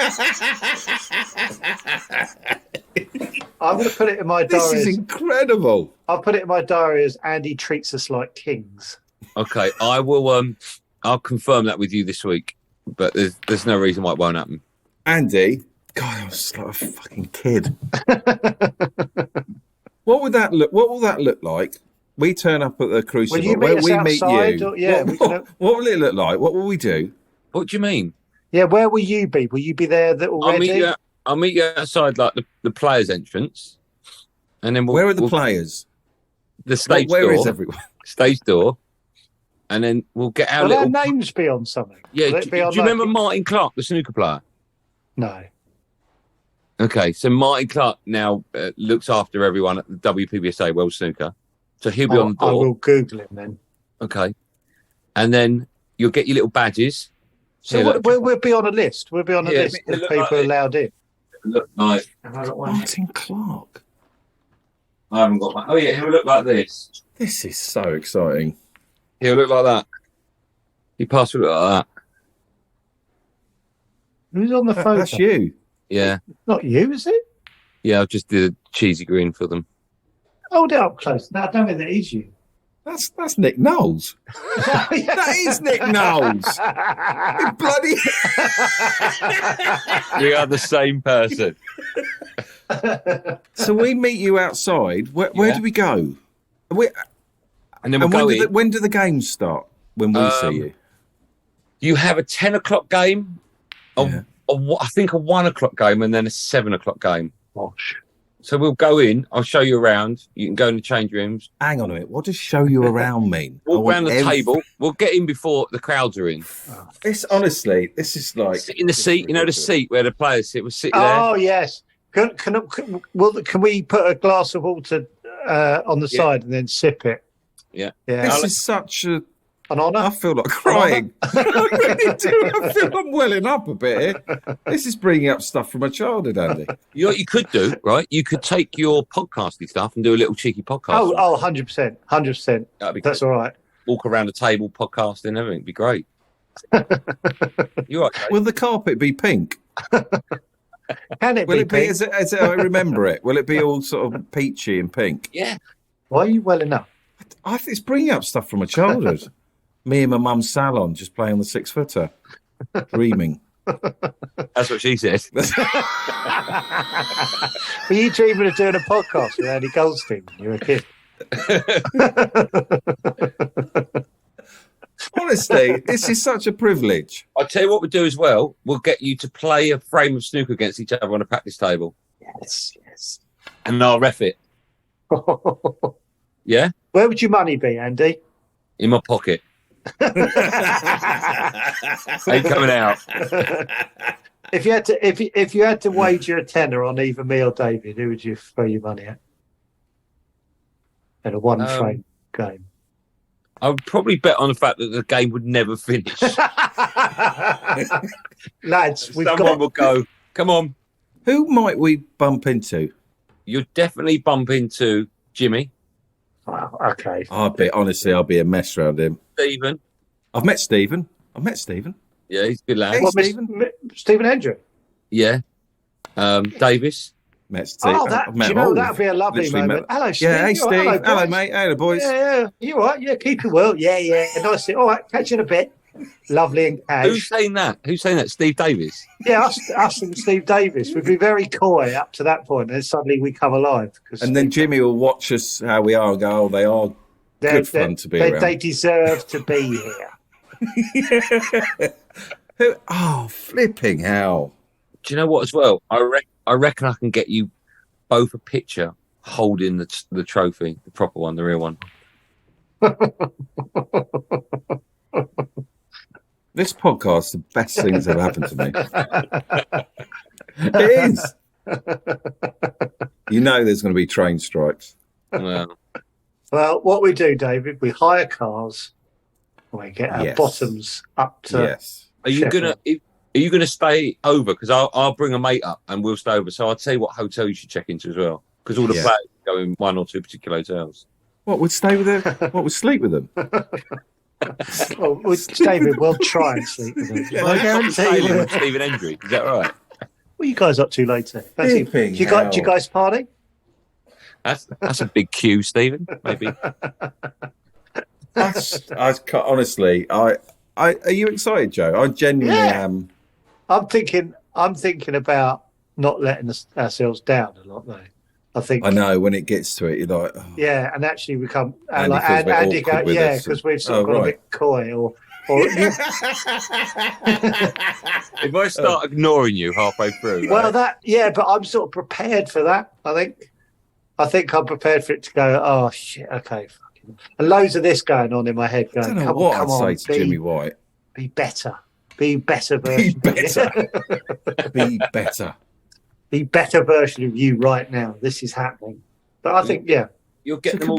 I'm going to put it in my diary. This is incredible. I'll put it in my diary as Andy treats us like kings. Okay, I will. I'll confirm that with you this week, but there's no reason why it won't happen. Andy, God, I was just like a fucking kid. What will that look like? We turn up at the Crucible. Will you meet us outside? you. Or, yeah. What will it look like? What will we do? What do you mean? Yeah, where will you be? Will you be there already? I'll meet you outside, like the players' entrance, and then where are the players? The stage door. Where is everyone? Stage door, and then we'll get our Will our names be on something? Yeah. Do you remember Martin Clark, the snooker player? No. Okay, so Martin Clark now looks after everyone at the WPBSA World Snooker, so he'll be on the door. I will Google him then. Okay, and then you'll get your little badges. So we'll be on a list. We'll be on a list of people allowed in. Look like Martin Clark. I haven't got that. Oh yeah, he'll look like this. This is so exciting. He'll look like that. He passed will look like that. Who's on the photo? That's you. Yeah. Not you, is it? Yeah, I just did a cheesy grin for them. Hold it up close. No, I don't think that is you. That's Nick Knowles. That is Nick Knowles. You bloody. We are the same person. So we meet you outside. Where do we go? And then when do the games start? When we see you? You have a 10 o'clock game, I think a 1 o'clock game, and then a 7 o'clock game. Gosh. So we'll go in. I'll show you around. You can go in the change rooms. Hang on a minute. What does show you around mean? Walk around the table. We'll get in before the crowds are in. This is like sit in the seat. You know the seat where the players sit. We'll sit there. Oh yes. Can we put a glass of water on the side and then sip it? Yeah. This is such an honour. I feel like crying. I really do. I feel I'm welling up a bit here. This is bringing up stuff from my childhood, Andy. You know what you could do, right? You could take your podcasting stuff and do a little cheeky podcast. Oh, 100%. 100%. That's all right. Walk around the table, podcasting, everything. It'd be great. You're right, Dave. Will the carpet be pink? Can it Will be it be pink? as I remember it? Will it be all sort of peachy and pink? Yeah. Why are you welling up? I think it's bringing up stuff from my childhood. Me and my mum's salon just playing on the 6-footer, dreaming. That's what she said. Were you dreaming of doing a podcast with Andy Goldstein when you were a kid? Honestly, this is such a privilege. I'll tell you what we'll do as well. We'll get you to play a frame of snooker against each other on a practice table. Yes. And I'll ref it. Yeah? Where would your money be, Andy? In my pocket. Ain't coming out. If you had to wager a tenner on either me or David, who would you throw your money at? In a one-frame game. I would probably bet on the fact that the game would never finish. Lads, Someone will go, come on. Who might we bump into? You'll definitely bump into Jimmy. Wow, okay. I'll be a mess around him. Stephen. I've met Stephen. Yeah, he's a good lad. Hey, Stephen Andrew? Yeah. Davis. Met Steve. Oh, that would be a lovely moment. Hello, Steve. Yeah, hey, Steve. Hello, boys. mate. Hello, boys. Yeah. You all right? Yeah, keep it well. Yeah. Nice. All right, catch you in a bit. Lovely and cash. Who's saying that? Steve Davis? Yeah, us and Steve Davis. We'd be very coy up to that point, and then suddenly we come alive. And then Jimmy will watch us how we are and go, oh, they are good fun to be around. They deserve to be here. Oh, flipping hell. Do you know what as well? I reckon I can get you both a picture holding the trophy, the proper one, the real one. This podcast is the best thing that's ever happened to me. It is. You know there's going to be train strikes. Well, what we do, David, we hire cars and we get our bottoms up to... Yes. Are you gonna stay over? Because I'll bring a mate up and we'll stay over. So I'll tell you what hotel you should check into as well. Because all the players go in one or two particular hotels. What, would stay with them? What, would sleep with them? Well, David, we'll try and sleep with them. I guarantee you with Stephen Hendry. Is that right? What are you guys up to later? Do you guys party? That's a big cue, Stephen. Maybe. Honestly, are you excited, Joe? I genuinely am. I'm thinking about not letting ourselves down a lot, though. I know when it gets to it, you're like, oh. Yeah, and actually we come Andy because we've sort of got a bit coy or if I start ignoring you halfway through. Well, but I'm sort of prepared for that. I think I'm prepared for it to go. Oh shit! Okay, and loads of this going on in my head. Going, I don't know what I'd say to Jimmy White. Be better. Be better version. Be better. Be better. The better version of you right now. This is happening. But I think, you'll get. So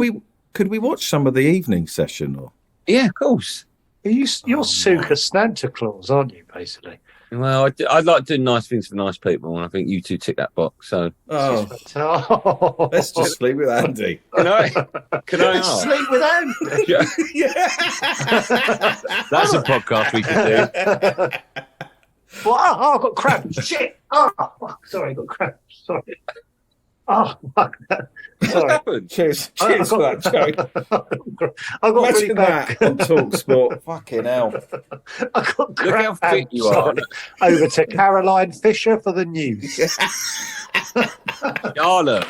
could we watch some of the evening session? Or yeah, of course. You're Snooker Santa Claus, aren't you? Basically. Well, I like doing nice things for nice people, and I think you two tick that box. So, let's just sleep with Andy. Can I sleep with Andy? Yeah. That's a podcast we could do. Well, I've got cramps. Shit. Oh, fuck. Sorry, I got cramps. Sorry. Oh, fuck. Sorry. What happened? Cheers for that, Joe. I got Imagine really bad. That on Talksport. Fucking hell. I got Look how fit you are. Over to Caroline Fisher for the news. Charlotte.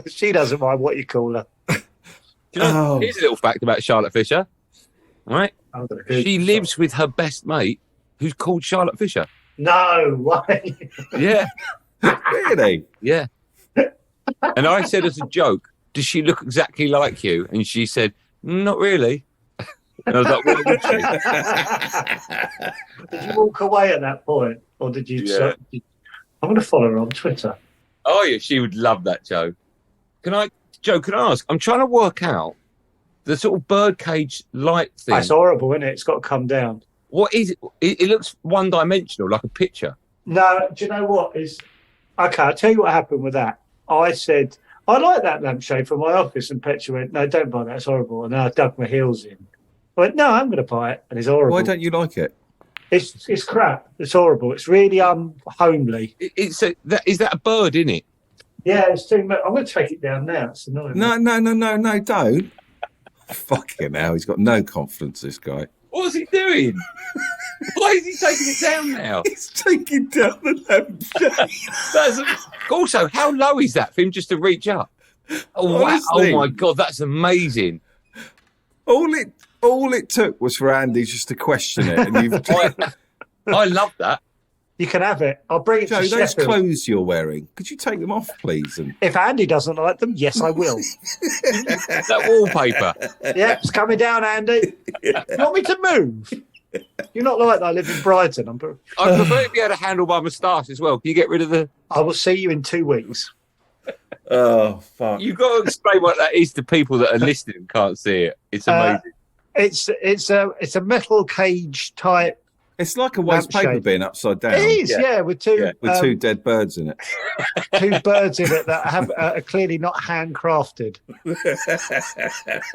She doesn't mind what you call her. Here's a little fact about Charlotte Fisher. Right? She lives with her best mate, who's called Charlotte Fisher. No way. Yeah. Really? Yeah. And I said as a joke, does she look exactly like you? And she said, not really. And I was like, what would she? Did you walk away at that point? Or did you... I'm going to follow her on Twitter. Oh, yeah, she would love that, Joe. Joe, can I ask? I'm trying to work out the sort of birdcage light thing. That's horrible, isn't it? It's got to come down. What is it? It looks one-dimensional, like a picture. No, do you know what is... Okay, I'll tell you what happened with that. I said, I like that lampshade for my office, and Petra went, no, don't buy that, it's horrible. And then I dug my heels in. I went, no, I'm going to buy it, and it's horrible. Why don't you like it? It's crap. It's horrible. It's really homely. Is that a bird, in it? Yeah, it's too much. I'm going to take it down now. It's annoying. No, don't. Fucking hell, he's got no confidence, this guy. What's he doing? Why is he taking it down now? He's taking down the lampshade. Also, how low is that for him just to reach up? Oh, Honestly, wow. Oh my God, that's amazing. All it took was for Andy just to question it, and you've. I love that. You can have it. I'll bring it Joe, to those Sheffield. clothes you're wearing, could you take them off, please? And... If Andy doesn't like them, yes, I will. That wallpaper. Yeah, it's coming down, Andy. You want me to move? You're not like that. I live in Brighton. I prefer if you had a handle by moustache as well. Can you get rid of the... I will see you in 2 weeks. Oh, fuck. You've got to explain what that is to people that are listening and can't see it. It's amazing. It's a metal cage type. It's like a waste paper bin upside down. It is, yeah, with two dead birds in it. Two birds in it that are clearly not handcrafted.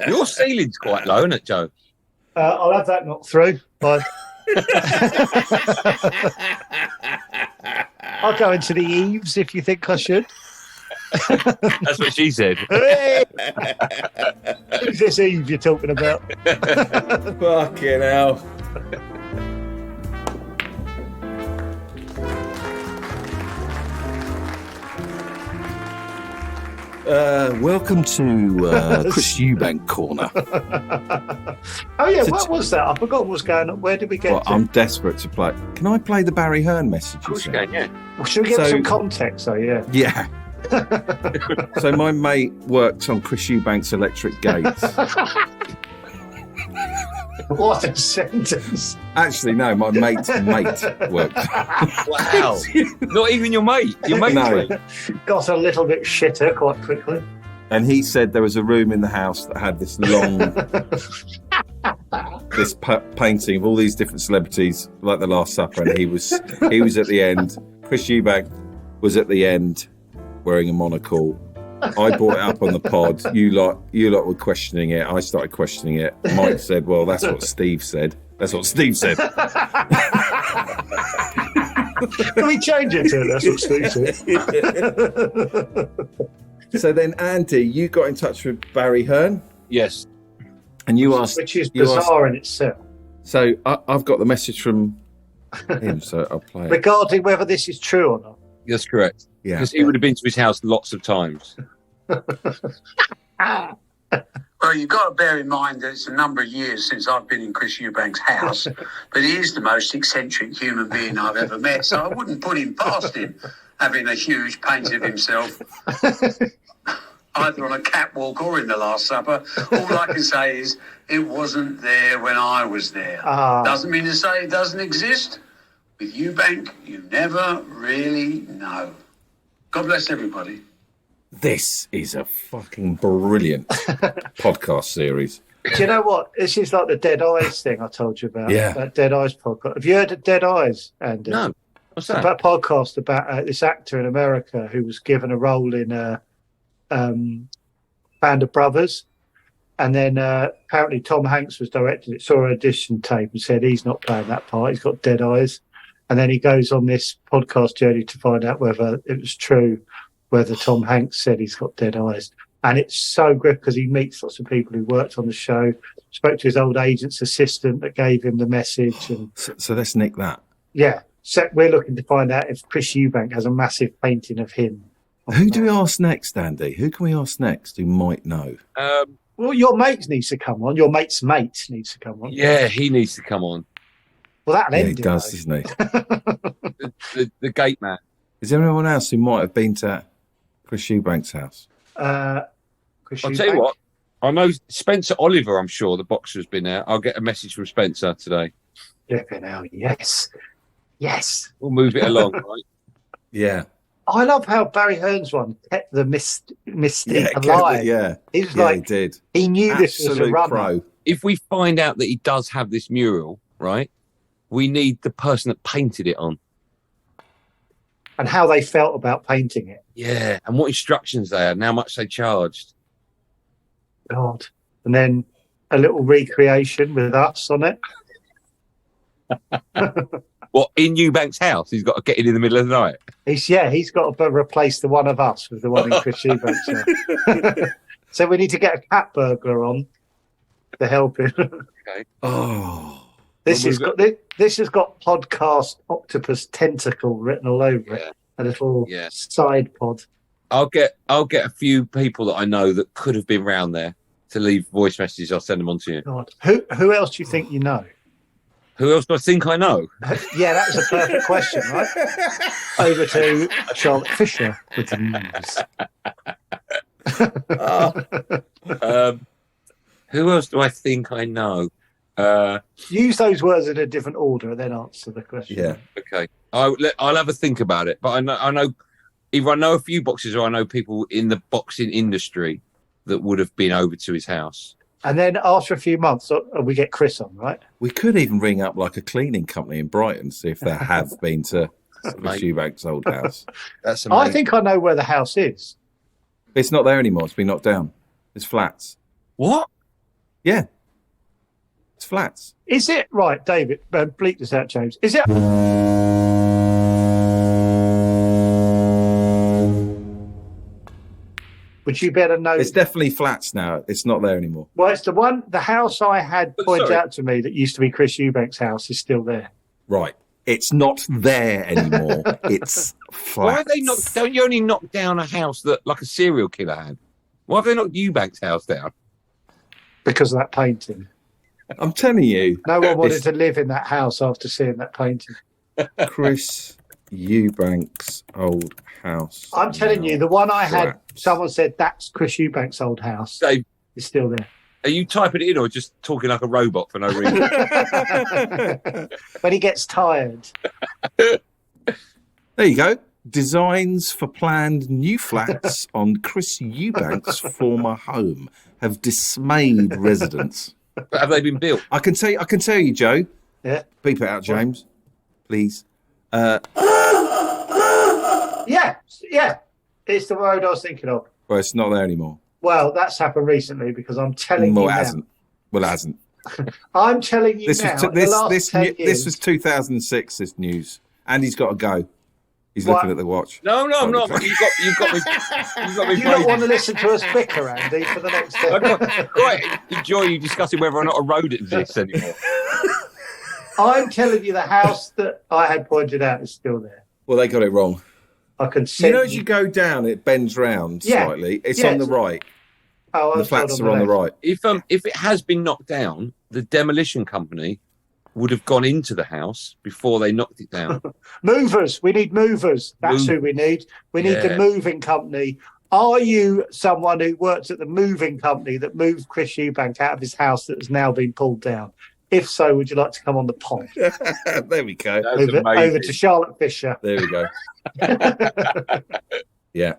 Your ceiling's quite low, isn't it, Joe? I'll have that knocked through. But I'll go into the eaves if you think I should. That's what she said. Hey! Who's this Eve you're talking about? Fucking hell. Welcome to Chris Eubank Corner. Oh yeah, what was that? I forgot what was going on. Where did we get to? I'm desperate to play. Can I play the Barry Hearn message? Of course you can, yeah. Well, should we get some context? So yeah. Yeah. So my mate worked on Chris Eubank's electric gates. What a sentence. Actually, no, my mate's mate worked. Wow. Not even your mate. Your mate's mate. Got a little bit shitter quite quickly. And he said there was a room in the house that had this long, painting of all these different celebrities, like the Last Supper, and he was at the end. Chris Eubank was at the end, wearing a monocle. I brought it up on the pod. You lot were questioning it. I started questioning it. Mike said, "Well, that's what Steve said." That's what Steve said. Can we change it to that's what Steve said? So then, Andy, you got in touch with Barry Hearn. Yes. And you asked, which is bizarre in itself. So I've got the message from him, so I'll play it. Regarding whether this is true or not. That's correct. Yeah. Because he would have been to his house lots of times. Well, you've got to bear in mind that it's a number of years since I've been in Chris Eubank's house, but he is the most eccentric human being I've ever met, so I wouldn't put him past him having a huge painting of himself, either on a catwalk or in the Last Supper. All I can say is it wasn't there when I was there. Doesn't mean to say it doesn't exist. With Eubank, you never really know. God bless everybody. This is a fucking brilliant podcast series. Do you know what? This is like the Dead Eyes thing I told you about. Yeah. That Dead Eyes podcast. Have you heard of Dead Eyes, Andy? No. What's that? It's about a podcast about this actor in America who was given a role in Band of Brothers. And then apparently Tom Hanks was directing it, saw an audition tape and said he's not playing that part. He's got dead eyes. And then he goes on this podcast journey to find out whether it was true, whether Tom Hanks said he's got dead eyes. And it's so good because he meets lots of people who worked on the show, spoke to his old agent's assistant that gave him the message. And so let's nick that. Yeah. So we're looking to find out if Chris Eubank has a massive painting of him. Who do we ask next, Andy? Who can we ask next who might know? Well, your mate needs to come on. Your mate's mate needs to come on. Yeah, he needs to come on. Well, that'll end he does, doesn't he? the gate man. Is there anyone else who might have been to Chris Eubank's house? I'll tell you what. I know Spencer Oliver, I'm sure, the boxer, has been there. I'll get a message from Spencer today. Flipping hell, yes. Yes. We'll move it along, right? Yeah. I love how Barry Hearn's one kept the mystique alive. He was he did. He knew this was a runner. Pro. If we find out that he does have this mural, right, we need the person that painted it on. And how they felt about painting it. Yeah, and what instructions they had and how much they charged. God. And then a little recreation with us on it. What, in Eubank's house? He's got to get in the middle of the night? He's got to replace the one of us with the one in Chris Eubank's house. So we need to get a cat burglar on to help him. Okay. Oh. This has got podcast octopus tentacle written all over it. A little side pod. I'll get a few people that I know that could have been round there to leave voice messages. I'll send them on to you. God. Who else do you think you know? Who else do I think I know? Yeah, that was a perfect question, right? Over to Charlotte Fisher with the news. Who else do I think I know? Use those words in a different order and then answer the question. Yeah. Okay. I'll have a think about it. But I know either I know a few boxers or I know people in the boxing industry that would have been over to his house. And then after a few months, we get Chris on, right? We could even ring up like a cleaning company in Brighton, see if they have been to Chris Eubank's old house. That's amazing. I think I know where the house is. It's not there anymore. It's been knocked down. It's flats. What? Yeah. It's flats. Is it right, David? Bleep this out, James. Is it? Would you better know? It's definitely flats now. It's not there anymore. Well, it's the house I had pointed out to me that used to be Chris Eubank's house is still there. Right. It's not there anymore. It's flats. Why have they not? Don't you only knock down a house that like a serial killer had? Why have they knocked Eubank's house down? Because of that painting. I'm telling you. No one wanted to live in that house after seeing that painting. Chris Eubank's old house. I'm telling you, the one I had, someone said that's Chris Eubank's old house. Dave, it's still there. Are you typing it in or just talking like a robot for no reason? When he gets tired. There you go. Designs for planned new flats on Chris Eubank's former home have dismayed residents. But have they been built? I can tell you, Joe. Yeah. Beep it out, James. Please. Yeah. It's the road I was thinking of. Well, it's not there anymore. Well, that's happened recently because I'm telling you it now. hasn't. Well, it hasn't. I'm telling you This now. this was 2006. This news. Andy's got to go. He's looking at the watch. No, I'm not. You've got me. You don't want to listen to us bicker, Andy, for the next day. I quite enjoy you discussing whether or not a road exists anymore. I'm telling you, the house that I had pointed out is still there. Well, they got it wrong. I can see. As you go down, it bends round slightly. It's on the right. Oh, the flats are on the right. If it has been knocked down, the demolition company would have gone into the house before they knocked it down. Movers. We need movers. That's who we need. We need the moving company. Are you someone who works at the moving company that moved Chris Eubank out of his house that has now been pulled down? If so, would you like to come on the pod? There we go. Over to Charlotte Fisher. There we go. Yeah.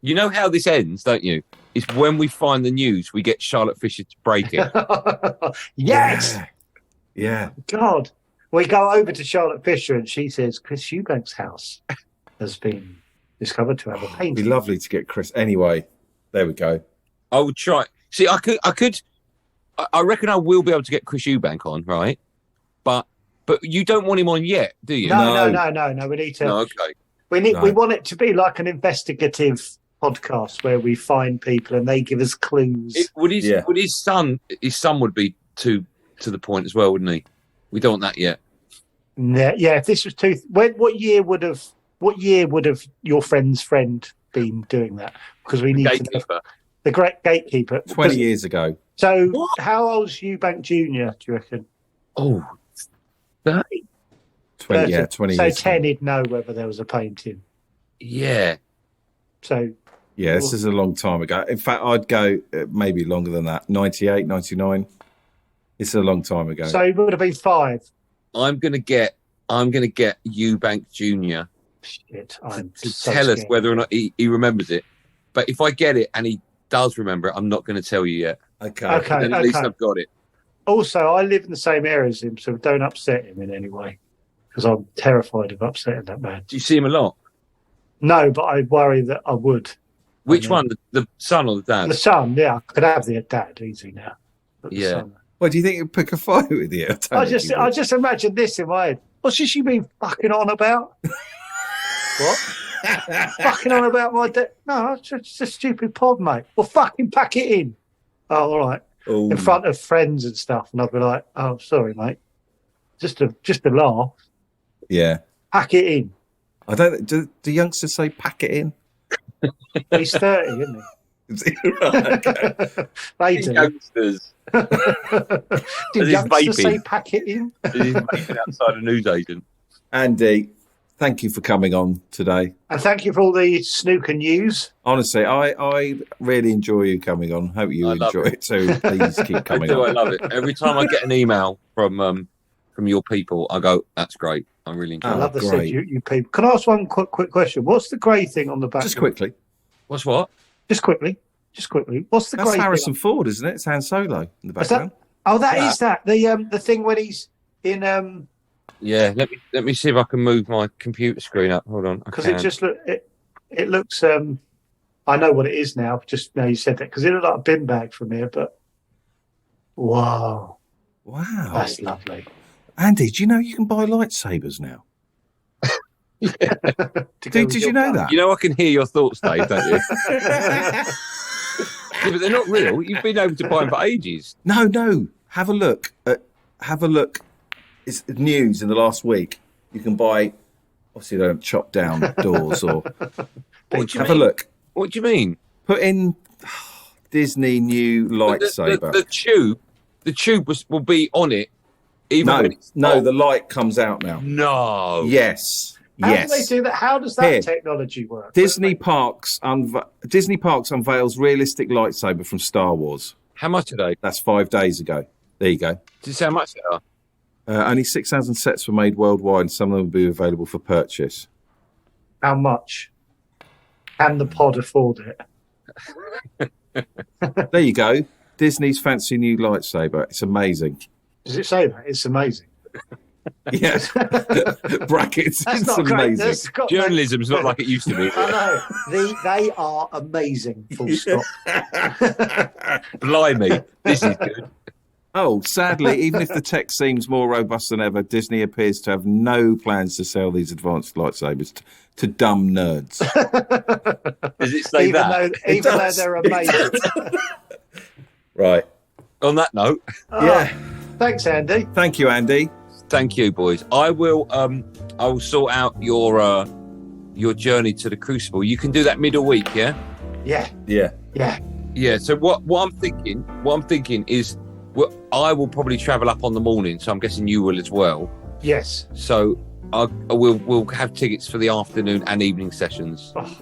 You know how this ends, don't you? It's when we find the news, we get Charlotte Fisher to break it. Yes. Yeah. God. We go over to Charlotte Fisher and she says, Chris Eubank's house has been discovered to have a painting. It'd be lovely to get Chris. Anyway, there we go. I would try. See, I reckon I will be able to get Chris Eubank on, right? But you don't want him on yet, do you? No. We need to. No, okay. We want it to be like an investigative podcast where we find people and they give us clues. Would his son would be to the point as well, wouldn't he? We don't want that yet. Yeah. If this was what year would have your friend's friend been doing that? Because we need to know. The great gatekeeper. 20 years ago. So how old's Eubank Jr., do you reckon? Oh, 30. 20 years ago. So 10, he'd know whether there was a painting. Yeah. So... Yeah, this is a long time ago. In fact, I'd go maybe longer than that. 98, 99. It's a long time ago. So it would have been 5. I'm gonna get Eubank Jr. Shit, tell us whether or not he remembers it. But if I get it and he does remember it, I'm not going to tell you yet. Okay. Then at least I've got it. Also, I live in the same area as him, so don't upset him in any way, because I'm terrified of upsetting that man. Do you see him a lot? No, but I worry that I would. Which one, the son or the dad? The son, yeah. I could have the dad easy now. Yeah. Well, do you think he'd pick a fight with you? I just imagine this in my head. What's she been fucking on about? What? Fucking on about my dad? No, it's just a stupid pod, mate. Well, fucking pack it in. Oh, all right. Ooh. In front of friends and stuff, and I'd be like, "Oh, sorry, mate. Just a laugh." Yeah. Pack it in. I don't. Do youngsters say "pack it in"? He's 30, isn't he? Right, okay. They do. Youngsters. Did youngsters say "pack it in"? He's vaping outside a newsagent. Andy, thank you for coming on today. And thank you for all the snooker news. Honestly, I really enjoy you coming on. Hope you enjoy it too. Please keep coming on. I love it. Every time I get an email from your people, I go, "That's great. I really enjoy it." I love the stuff you people. Can I ask one quick question? What's the grey thing on the back? Just quickly. What's what? Just quickly. Just quickly, what's the That's great Harrison thing? Ford, isn't it? It's Han Solo in the background. Is that the thing when he's in Yeah, let me see if I can move my computer screen up. Hold on, because it looks I know what it is now. Just now you said that because it looked like a bin bag from here, but wow, that's lovely. Andy, do you know you can buy lightsabers now? Did you know that? You know I can hear your thoughts, Dave, don't you? Yeah, but they're not real. You've been able to buy them for ages. No. Have a look. It's news in the last week. You can buy. Obviously, they don't chop down doors or. Have a look. What do you mean? Put in Disney new lightsaber. The tube will be on it. No, the light comes out now. No. Yes. How do they do that? How does that technology work? Disney Parks unveils realistic lightsaber from Star Wars. How much are they? That's 5 days ago. There you go. Did you say how much they are? Only 6,000 sets were made worldwide, and some of them will be available for purchase. How much? Can the pod afford it? There you go. Disney's fancy new lightsaber. It's amazing. Does it say that? It's amazing. Yes. Brackets. That's it's not amazing. great. Journalism's not like it used to be. I know. They are amazing, full stop. Blimey, this is good. Oh, sadly, even if the tech seems more robust than ever, Disney appears to have no plans to sell these advanced lightsabers to dumb nerds. Does it say that? Even though they're amazing. Right. On that note. Yeah. Thanks, Andy. Thank you, Andy. Thank you, boys. I will sort out your journey to the Crucible. You can do that middle week, yeah? Yeah. So what I'm thinking is I will probably travel up on the morning, so I'm guessing you will as well. Yes. So we'll have tickets for the afternoon and evening sessions. Oh.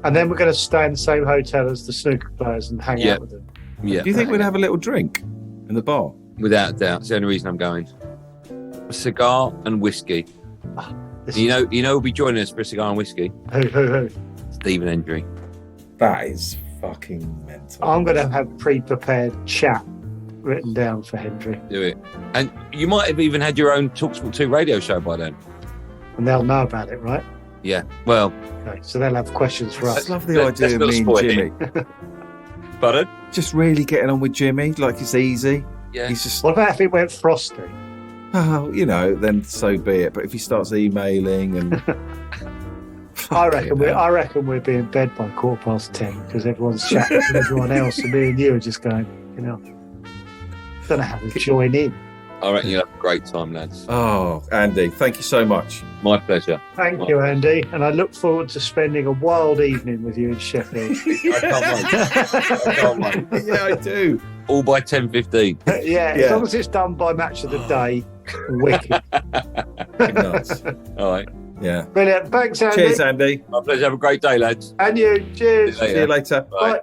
And then we're going to stay in the same hotel as the snooker players and hang out with them. Yeah. Do you think we'd have a little drink in the bar? Without a doubt. It's the only reason I'm going. A cigar and whiskey. You know who'll be joining us for a cigar and whiskey? Who? Stephen Hendry. That is fucking mental. I'm going to have pre-prepared chat written down for Hendry. Do it. And you might have even had your own Talksport 2 radio show by then. And they'll know about it, right? Yeah. Well. Okay, so they'll have questions for us. I love the idea of me and Jimmy. Pardon? Just really getting on with Jimmy, like it's easy. Yeah. He's just. What about if it went frosty? Oh, then so be it. But if he starts emailing and. I reckon we'll be in bed by 10:15 because everyone's chatting to everyone else, and me and you are just going, don't know how to join in. I reckon you'll have a great time, lads. Oh, Andy, thank you so much. My pleasure. Thank you, Andy, and I look forward to spending a wild evening with you in Sheffield. I can't wait. Yeah, I do. All by 10:15. Yeah, as long as it's done by match of the day, wicked. Nice. All right. Yeah. Brilliant. Thanks, Andy. Cheers, Andy. My pleasure. Have a great day, lads. And you. Cheers. See you later. Bye. Bye.